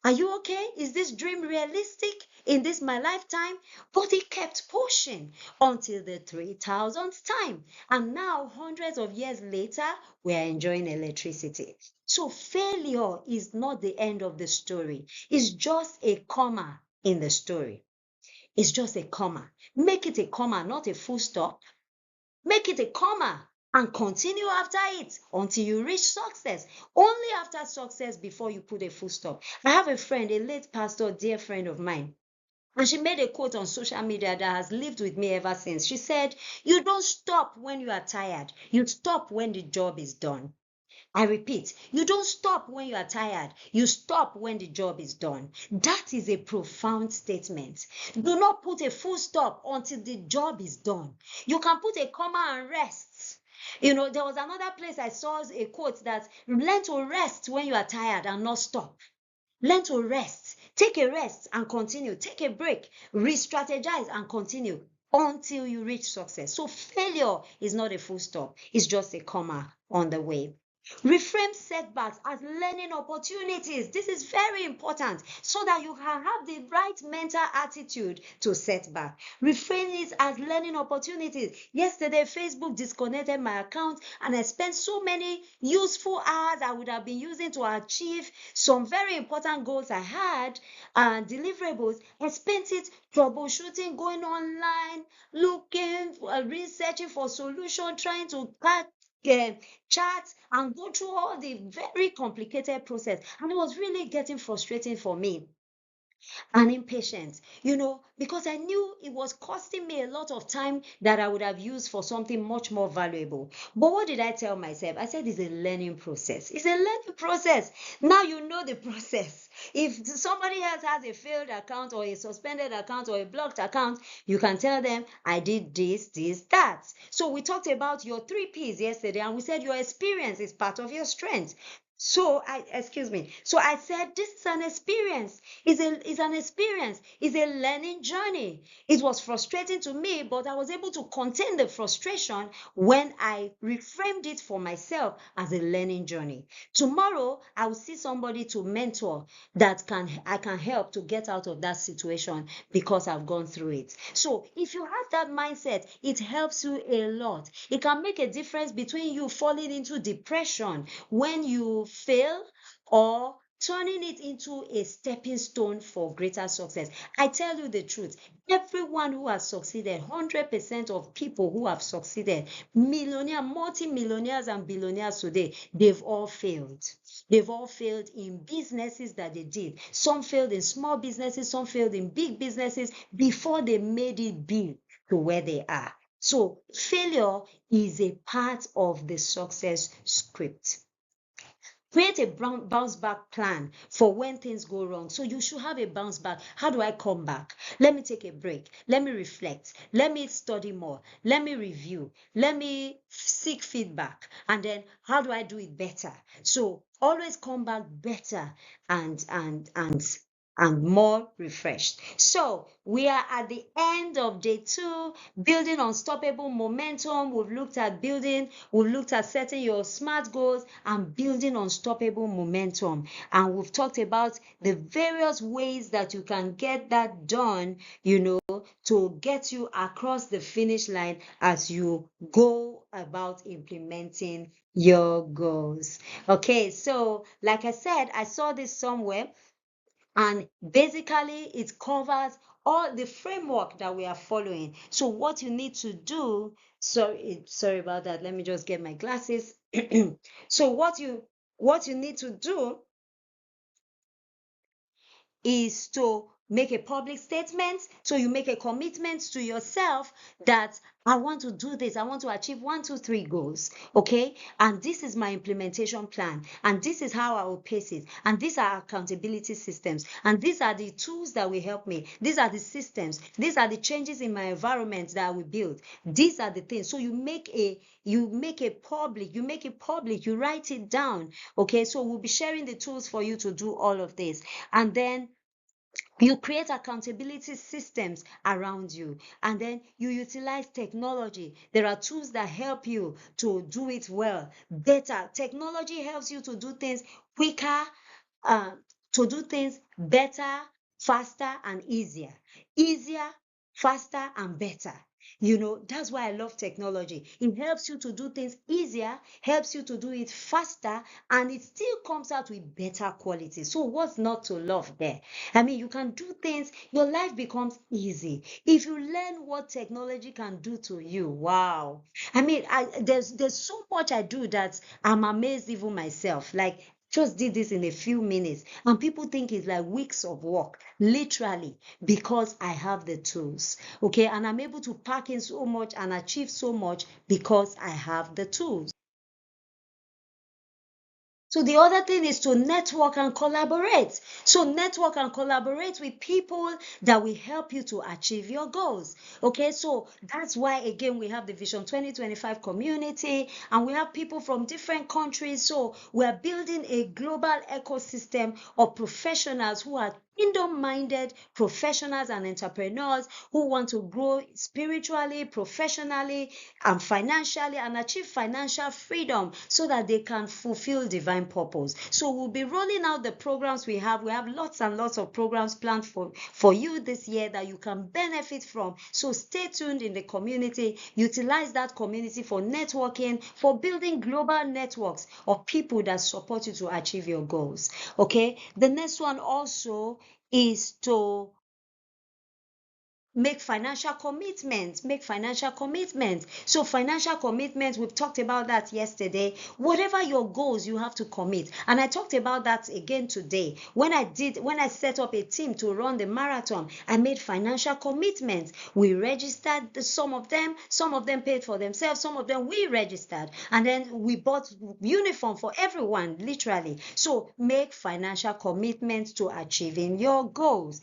Are you okay? Is this dream realistic in this my lifetime? But he kept pushing until the 3,000th time. And now, hundreds of years later, we are enjoying electricity. So failure is not the end of the story. It's just a comma in the story. It's just a comma. Make it a comma, not a full stop. Make it a comma and continue after it until you reach success. Only after success before you put a full stop. I have a friend, a late pastor, dear friend of mine. And she made a quote on social media that has lived with me ever since. She said, you don't stop when you are tired. You stop when the job is done. I repeat, you don't stop when you are tired. You stop when the job is done. That is a profound statement. Do not put a full stop until the job is done. You can put a comma and rest. There was another place I saw a quote that learn to rest when you are tired and not stop. Learn to rest. Take a rest and continue. Take a break. Re-strategize and continue until you reach success. So failure is not a full stop. It's just a comma on the way. Reframe setbacks as learning opportunities. This is very important so that you can have the right mental attitude to setback. Reframe it as learning opportunities. Yesterday, Facebook disconnected my account and I spent so many useful hours I would have been using to achieve some very important goals I had and deliverables. I spent it troubleshooting, going online, looking, researching for solutions, trying to chat and go through all the very complicated process, and it was really getting frustrating for me and impatient, because I knew it was costing me a lot of time that I would have used for something much more valuable. But what did I tell myself? I said it's a learning process. It's a learning process. Now you know the process. If somebody else has a failed account or a suspended account or a blocked account, you can tell them, I did this, that. So we talked about your 3 Ps yesterday, and we said your experience is part of your strength. So I said, this is an experience. It's an experience. It's a learning journey. It was frustrating to me, but I was able to contain the frustration when I reframed it for myself as a learning journey. Tomorrow, I will see somebody to mentor that I can help to get out of that situation because I've gone through it. So if you have that mindset, it helps you a lot. It can make a difference between you falling into depression when you fail, or turning it into a stepping stone for greater success. I tell you the truth, everyone who has succeeded, 100% of people who have succeeded, millionaire, multi-millionaires and billionaires today, they've all failed. They've all failed in businesses that they did. Some failed in small businesses, some failed in big businesses before they made it big to where they are. So failure is a part of the success script. Create a bounce back plan for when things go wrong. So you should have a bounce back. How do I come back? Let me take a break. Let me reflect. Let me study more. Let me review. Let me seek feedback. And then how do I do it better? So always come back better and more refreshed. So we are at the end of day 2, building unstoppable momentum. We've looked at setting your SMART goals and building unstoppable momentum. And we've talked about the various ways that you can get that done, to get you across the finish line as you go about implementing your goals. Okay, so like I said, I saw this somewhere, and basically it covers all the framework that we are following. So what you need to do, sorry about that, let me just get my glasses. So what you need to do is to make a public statement. So you make a commitment to yourself that I want to do this. I want to achieve 1, 2, 3 goals. Okay. And this is my implementation plan. And this is how I will pace it. And these are accountability systems. And these are the tools that will help me. These are the systems. These are the changes in my environment that I will build. These are the things. So you make it public, you write it down. Okay. So we'll be sharing the tools for you to do all of this. And then you create accountability systems around you, and then you utilize technology. There are tools that help you to do it well, better. Technology helps you to do things quicker, uh, to do things better, faster, and easier, faster, and better. That's why I love technology. It helps you to do things easier, helps you to do it faster, and it still comes out with better quality. So what's not to love there? I mean, you can do things, your life becomes easy if you learn what technology can do to you. Wow. I mean, there's so much I do that I'm amazed even myself. Like, just did this in a few minutes, and people think it's like weeks of work, literally, because I have the tools. Okay, and I'm able to pack in so much and achieve so much because I have the tools. So the other thing is to network and collaborate. So network and collaborate with people that will help you to achieve your goals. Okay, so that's why, again, we have the Vision 2025 community, and we have people from different countries. So we're building a global ecosystem of professionals who are kingdom-minded professionals and entrepreneurs who want to grow spiritually, professionally, and financially, and achieve financial freedom so that they can fulfill divine purpose. So we'll be rolling out the programs we have. We have lots and lots of programs planned for you this year that you can benefit from. So stay tuned in the community. Utilize that community for networking, for building global networks of people that support you to achieve your goals. Okay. The next one also is to make financial commitments. So financial commitments, we've talked about that yesterday. Whatever your goals, you have to commit, and I talked about that again today. When I set up a team to run the marathon, I made financial commitments. We registered some of them paid for themselves, some of them we registered, and then we bought uniform for everyone, literally. So make financial commitments to achieving your goals.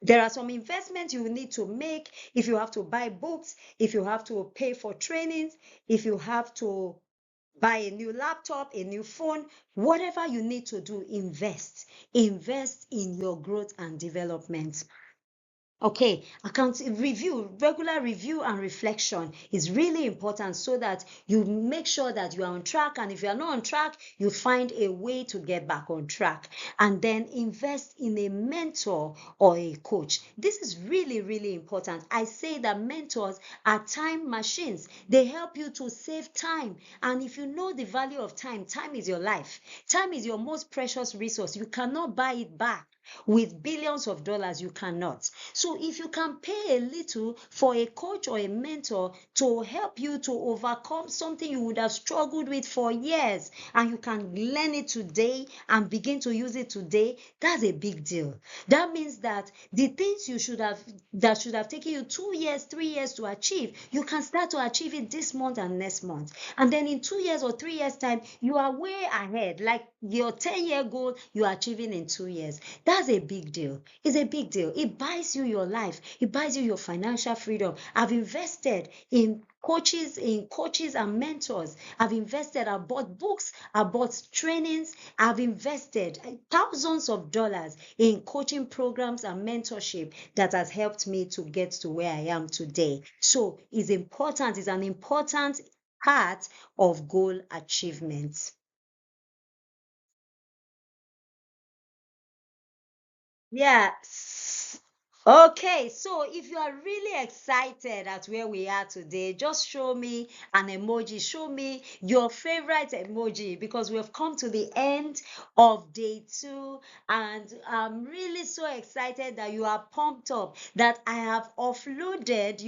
There are some investments you will need to make if you have to buy books, if you have to pay for trainings, if you have to buy a new laptop, a new phone, whatever you need to do, invest. Invest in your growth and development. Okay, regular review and reflection is really important so that you make sure that you are on track. And if you are not on track, you find a way to get back on track. And then invest in a mentor or a coach. This is really, really important. I say that mentors are time machines. They help you to save time. And if you know the value of time, time is your life. Time is your most precious resource. You cannot buy it back. With billions of dollars, you cannot. So if you can pay a little for a coach or a mentor to help you to overcome something you would have struggled with for years, and you can learn it today and begin to use it today, that's a big deal. That means that the things that should have taken you 2 years, 3 years to achieve, you can start to achieve it this month and next month. And then in 2 years or 3 years time, you are way ahead. Like your 10-year goal, you are achieving in 2 years. That's a big deal. It's a big deal. It buys you your life. It buys you your financial freedom. I've invested in coaches and mentors. I've invested, I've bought books, I've bought trainings, I've invested thousands of dollars in coaching programs and mentorship that has helped me to get to where I am today. So it's important, it's an important part of goal achievement. Yes. Okay, so if you are really excited at where we are today, just show me an emoji. Show me your favorite emoji because we have come to the end of day 2. And I'm really so excited that you are pumped up, that I have offloaded,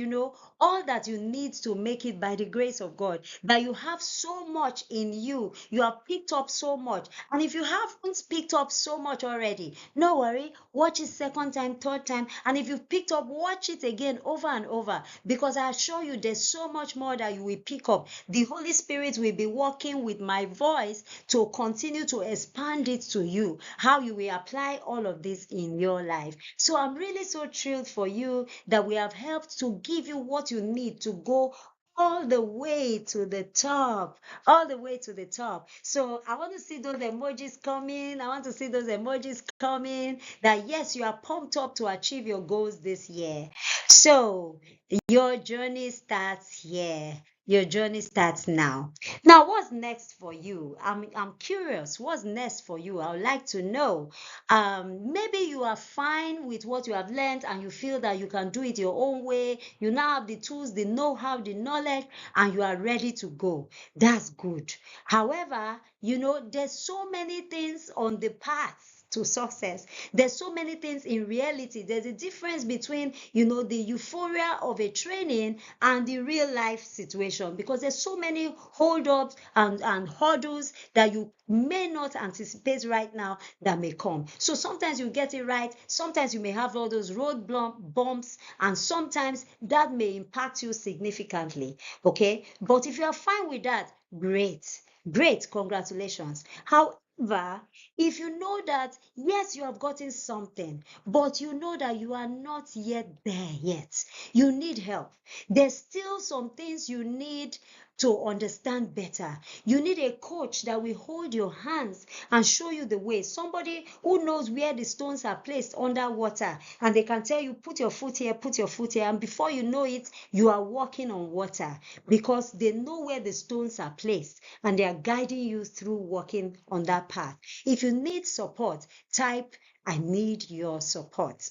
all that you need to make it by the grace of God, that you have so much in you. You have picked up so much. And if you haven't picked up so much already, no worry, watch it second time, third time. And if you've picked up, watch it again over and over, because I assure you there's so much more that you will pick up. The Holy Spirit will be working with my voice to continue to expand it to you, how you will apply all of this in your life. So I'm really so thrilled for you that we have helped to give you what you need to go all the way to the top, all the way to the top. So I want to see those emojis coming. I want to see those emojis coming, that yes, you are pumped up to achieve your goals this year. So your journey starts here. Your journey starts now. Now, what's next for you? I'm curious. What's next for you? I would like to know. Maybe you are fine with what you have learned and you feel that you can do it your own way. You now have the tools, the know-how, the knowledge, and you are ready to go. That's good. However, there's so many things on the path to success. There's so many things in reality. There's a difference between, the euphoria of a training and the real life situation, because there's so many holdups and hurdles that you may not anticipate right now that may come. So sometimes you get it right, sometimes you may have all those road bumps, and sometimes that may impact you significantly. Okay, but if you are fine with that, great. Great, congratulations. However, if you know that, yes, you have gotten something, but you know that you are not yet there yet, you need help. There's still some things you need to understand better. You need a coach that will hold your hands and show you the way. Somebody who knows where the stones are placed underwater, and they can tell you, put your foot here, put your foot here, and before you know it, you are walking on water, because they know where the stones are placed and they are guiding you through walking on that path. If you need support, type, I need your support.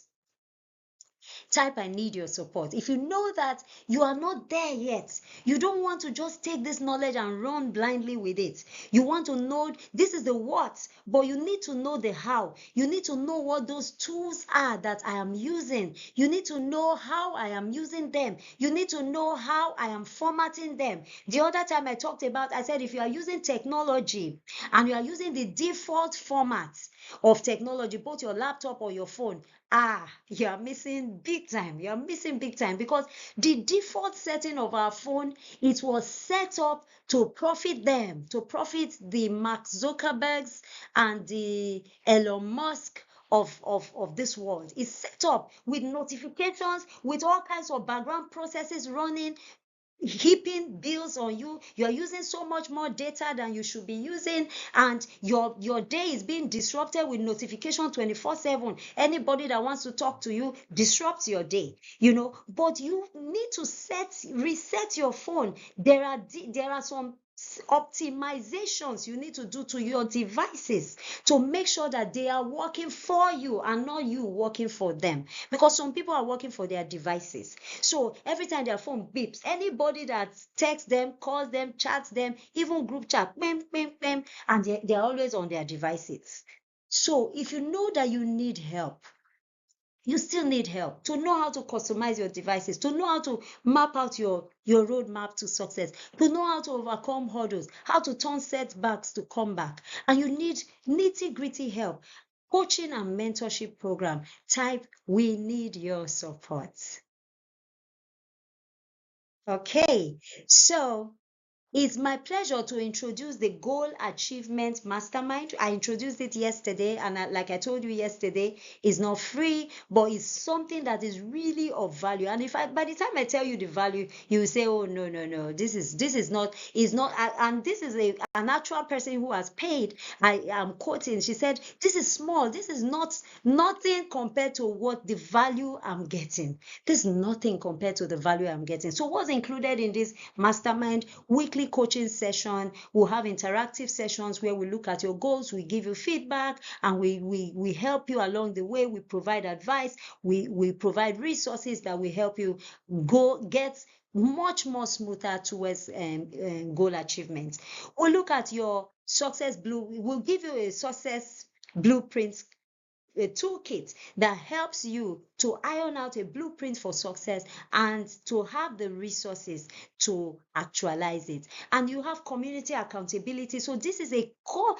Type, I need your support. If you know that you are not there yet, you don't want to just take this knowledge and run blindly with it. You want to know this is the what, but you need to know the how. You need to know what those tools are that I am using. You need to know how I am using them. You need to know how I am formatting them. The other time I talked about, I said, if you are using technology and you are using the default format of technology, both your laptop or your phone, you are missing big time. You are missing big time, because the default setting of our phone, it was set up to profit them, to profit the Mark Zuckerbergs and the Elon Musk of this world. It's set up with notifications, with all kinds of background processes running. heaping bills on you. You are using so much more data than you should be using, and your day is being disrupted with notification 24/7. Anybody that wants to talk to you disrupts your day, but you need to reset your phone. There are some optimizations you need to do to your devices to make sure that they are working for you and not you working for them, because some people are working for their devices. So every time their phone beeps, anybody that texts them, calls them, chats them, even group chat, bam, bam, bam, and they're always on their devices. So if you know that you need help, you still need help to know how to customize your devices, to know how to map out your roadmap to success, to know how to overcome hurdles, how to turn setbacks to comeback. And you need nitty-gritty help. Coaching and mentorship program. Type, we need your support. Okay, so it's my pleasure to introduce the Goal Achievement Mastermind. I introduced it yesterday, and like I told you yesterday, it's not free, but it's something that is really of value. And by the time I tell you the value, you will say, "Oh, no, no, no, this is not, is not." And this is an actual person who has paid. I am quoting. She said, "This is small. This is nothing compared to what the value I'm getting. This is nothing compared to the value I'm getting." So what's included in this mastermind? Weekly coaching session. We'll have interactive sessions where we look at your goals, we give you feedback, and we help you along the way. We provide advice, we provide resources that will help you get much more smoother towards goal achievement. We'll look at your success we'll give you a success blueprint, a toolkit that helps you to iron out a blueprint for success and to have the resources to actualize it. And you have community accountability. So this is a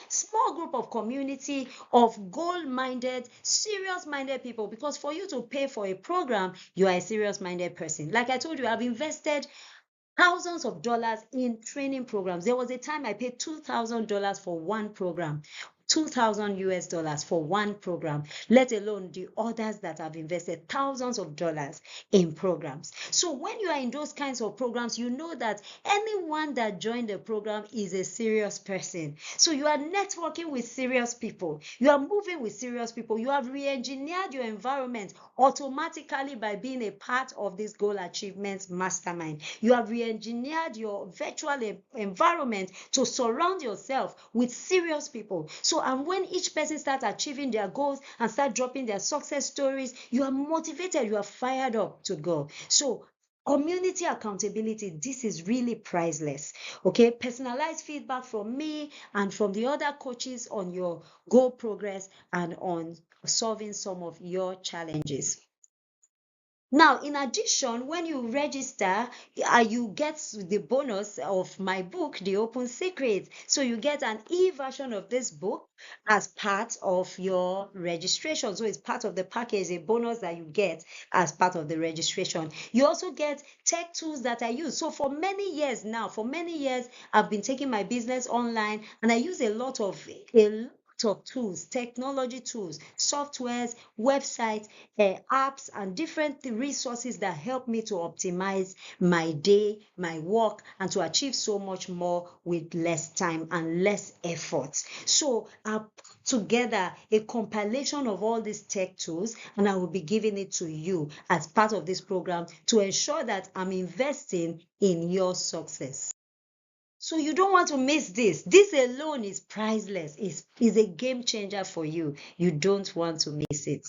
small group of community of goal-minded, serious-minded people, because for you to pay for a program, you are a serious-minded person. Like I told you, I've invested thousands of dollars in training programs. There was a time I paid $2,000 for one program. 2,000 US dollars for one program, let alone the others that have invested thousands of dollars in programs. So when you are in those kinds of programs, you know that anyone that joined the program is a serious person. So you are networking with serious people. You are moving with serious people. You have re-engineered your environment automatically by being a part of this goal achievement mastermind. You have re-engineered your virtual environment to surround yourself with serious people. So, and when each person starts achieving their goals and start dropping their success stories, you are motivated, you are fired up to go. So, community accountability, this is really priceless. Okay, personalized feedback from me and from the other coaches on your goal progress and on solving some of your challenges. Now, in addition, when you register, you get the bonus of my book, The Open Secret. So you get an e-version of this book as part of your registration. So it's part of the package, a bonus that you get as part of the registration. You also get tech tools that I use. So for many years now, I've been taking my business online, and I use a lot of tools, technology tools, softwares, websites, apps, and different resources that help me to optimize my day, my work, and to achieve so much more with less time and less effort. So I've put together a compilation of all these tech tools, and I will be giving it to you as part of this program to ensure that I'm investing in your success. So you don't want to miss this. This alone is priceless. Is a game changer for you. You don't want to miss it.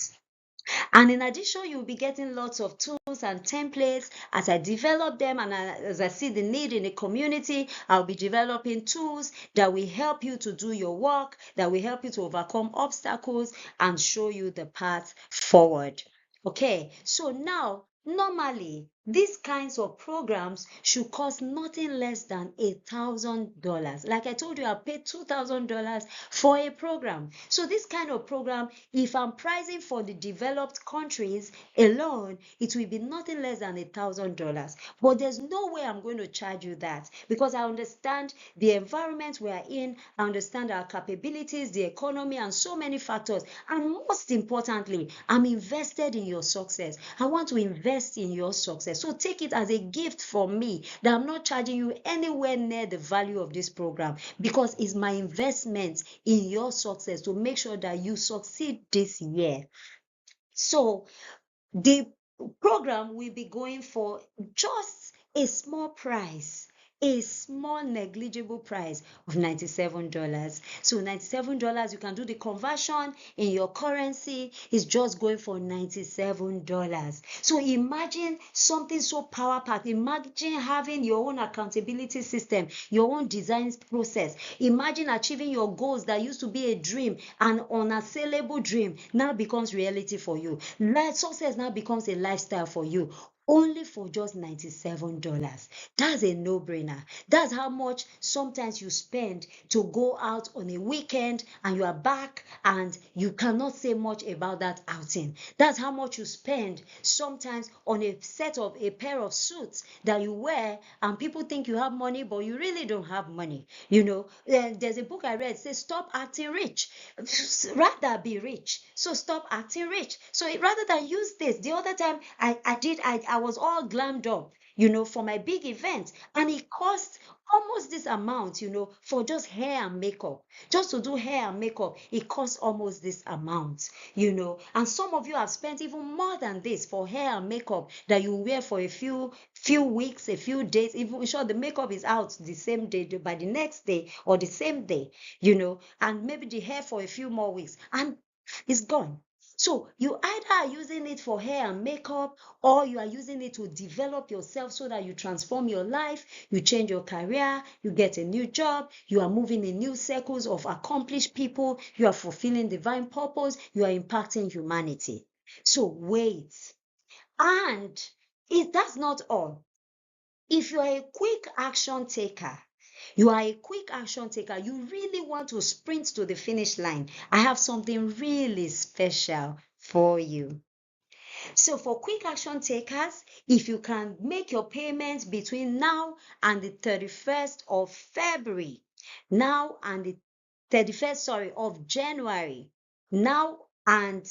And in addition, you'll be getting lots of tools and templates as I develop them, and as I see the need in the community, I'll be developing tools that will help you to do your work, that will help you to overcome obstacles and show you the path forward. Okay, so now normally these kinds of programs should cost nothing less than $1,000. Like I told you, I paid $2,000 for a program. So this kind of program, if I'm pricing for the developed countries alone, it will be nothing less than $1,000. But there's no way I'm going to charge you that, because I understand the environment we are in, I understand our capabilities, the economy, and so many factors. And most importantly, I'm invested in your success. I want to invest in your success. success. So take it as a gift from me that I'm not charging you anywhere near the value of this program, because it's my investment in your success to make sure that you succeed this year. So the program will be going for just a small price, a small negligible price of $97. So $97, you can do the conversion in your currency, is just going for $97. So imagine something so power packed. Imagine having your own accountability system, your own design process. Imagine achieving your goals that used to be a dream, an unassailable dream, now becomes reality for you. Success now becomes a lifestyle for you, only for just $97. That's a no-brainer. That's how much sometimes you spend to go out on a weekend and you are back and you cannot say much about that outing. That's how much you spend sometimes on a pair of suits that you wear and people think you have money, but you really don't have money. There's a book I read, says stop acting rich, rather be rich. So stop acting rich. So rather than use this, the other time I was all glammed up, for my big event, and it cost almost this amount, for just hair and makeup. Just to do hair and makeup, it costs almost this amount, and some of you have spent even more than this for hair and makeup that you wear for a few weeks, a few days. Even sure the makeup is out the same day, by the next day or the same day, and maybe the hair for a few more weeks, and it's gone. So you either are using it for hair and makeup, or you are using it to develop yourself so that you transform your life, you change your career, you get a new job, you are moving in new circles of accomplished people, you are fulfilling divine purpose, you are impacting humanity. So wait. And that's not all. If you are a quick action taker, you really want to sprint to the finish line, I have something really special for you. So for quick action takers, if you can make your payments between now and the 31st of February, now and the 31st, of January, now and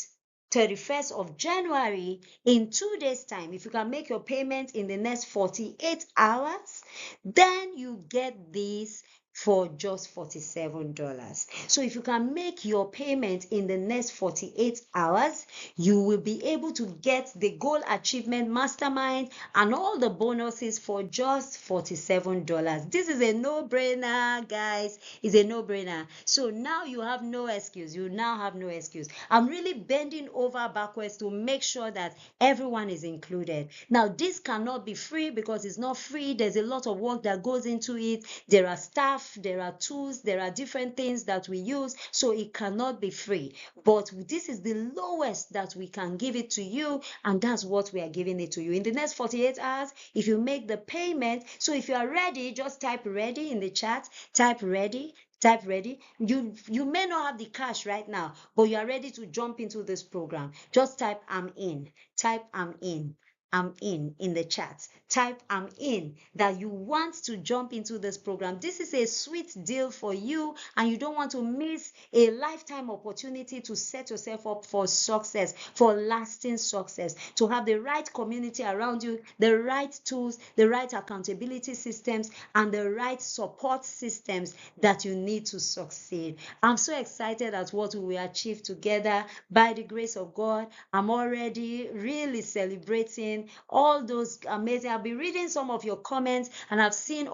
31st of January, in 2 days' time, if you can make your payment in the next 48 hours, then you get this for just $47. So if you can make your payment in the next 48 hours, you will be able to get the Goal Achievement Mastermind and all the bonuses for just $47. This is a no-brainer, guys. It's a no-brainer. So now you have no excuse. You now have no excuse. I'm really bending over backwards to make sure that everyone is included. Now, this cannot be free because it's not free. There's a lot of work that goes into it. There are staff, there are tools, there are different things that we use, so it cannot be free. But this is the lowest that we can give it to you, and that's what we are giving it to you. In the next 48 hours, if you make the payment, so if you are ready, just type ready in the chat, type ready. Type ready. You may not have the cash right now, but you are ready to jump into this program. Just type I'm in. Type I'm in. I'm in the chat. Type I'm in, that you want to jump into this program. This is a sweet deal for you, and you don't want to miss a lifetime opportunity to set yourself up for success, for lasting success, to have the right community around you, the right tools, the right accountability systems, and the right support systems that you need to succeed. I'm so excited at what we will achieve together by the grace of God. I'm already really celebrating all those amazing. I'll be reading some of your comments, and I've seen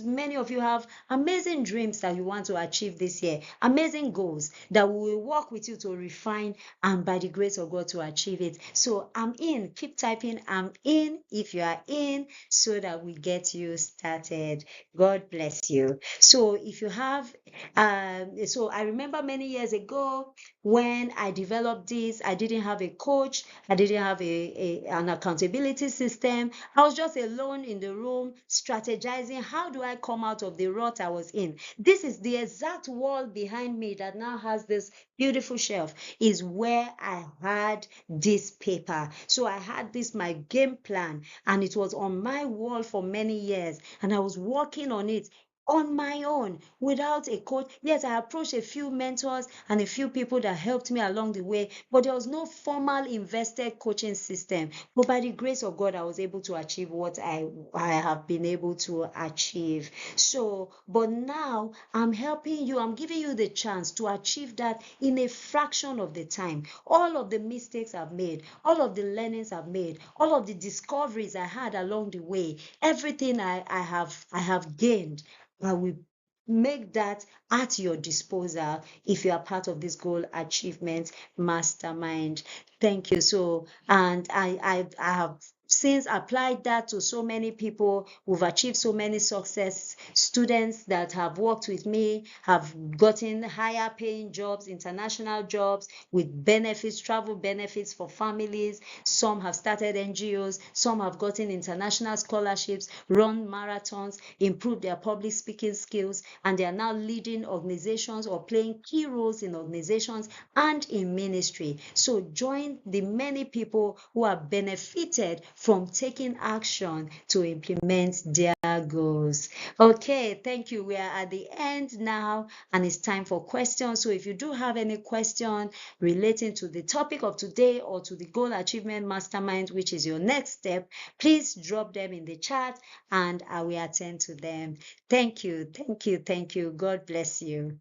many of you have amazing dreams that you want to achieve this year, amazing goals that we will work with you to refine, and by the grace of God to achieve it. So I'm in. Keep typing I'm in if you are in, so that we get you started. God bless you. So if you have, so I remember many years ago when I developed this, I didn't have a coach, I didn't have an accountability system. I was just alone in the room strategizing, how do I come out of the rut I was in? This is the exact wall behind me that now has this beautiful shelf, is where I had this paper. So I had this, my game plan, and it was on my wall for many years, and I was working on it on my own without a coach. Yes, I approached a few mentors and a few people that helped me along the way, but there was no formal invested coaching system. But by the grace of God, I was able to achieve what I have been able to achieve. So, but now I'm helping you, I'm giving you the chance to achieve that in a fraction of the time. All of the mistakes I've made, all of the learnings I've made, all of the discoveries I had along the way, everything I have gained, I will make that at your disposal if you are part of this goal achievement mastermind. Thank you. So, and I have since applied that to so many people who've achieved so many success. Students that have worked with me have gotten higher paying jobs, international jobs with benefits, travel benefits for families. Some have started NGOs, some have gotten international scholarships, run marathons, improved their public speaking skills, and they are now leading organizations or playing key roles in organizations and in ministry. So join the many people who have benefited from taking action to implement their goals. Okay, thank you. We are at the end now, and it's time for questions. So if you do have any question relating to the topic of today or to the goal achievement mastermind, which is your next step, please drop them in the chat and I will attend to them. Thank you. Thank you. Thank you. God bless you.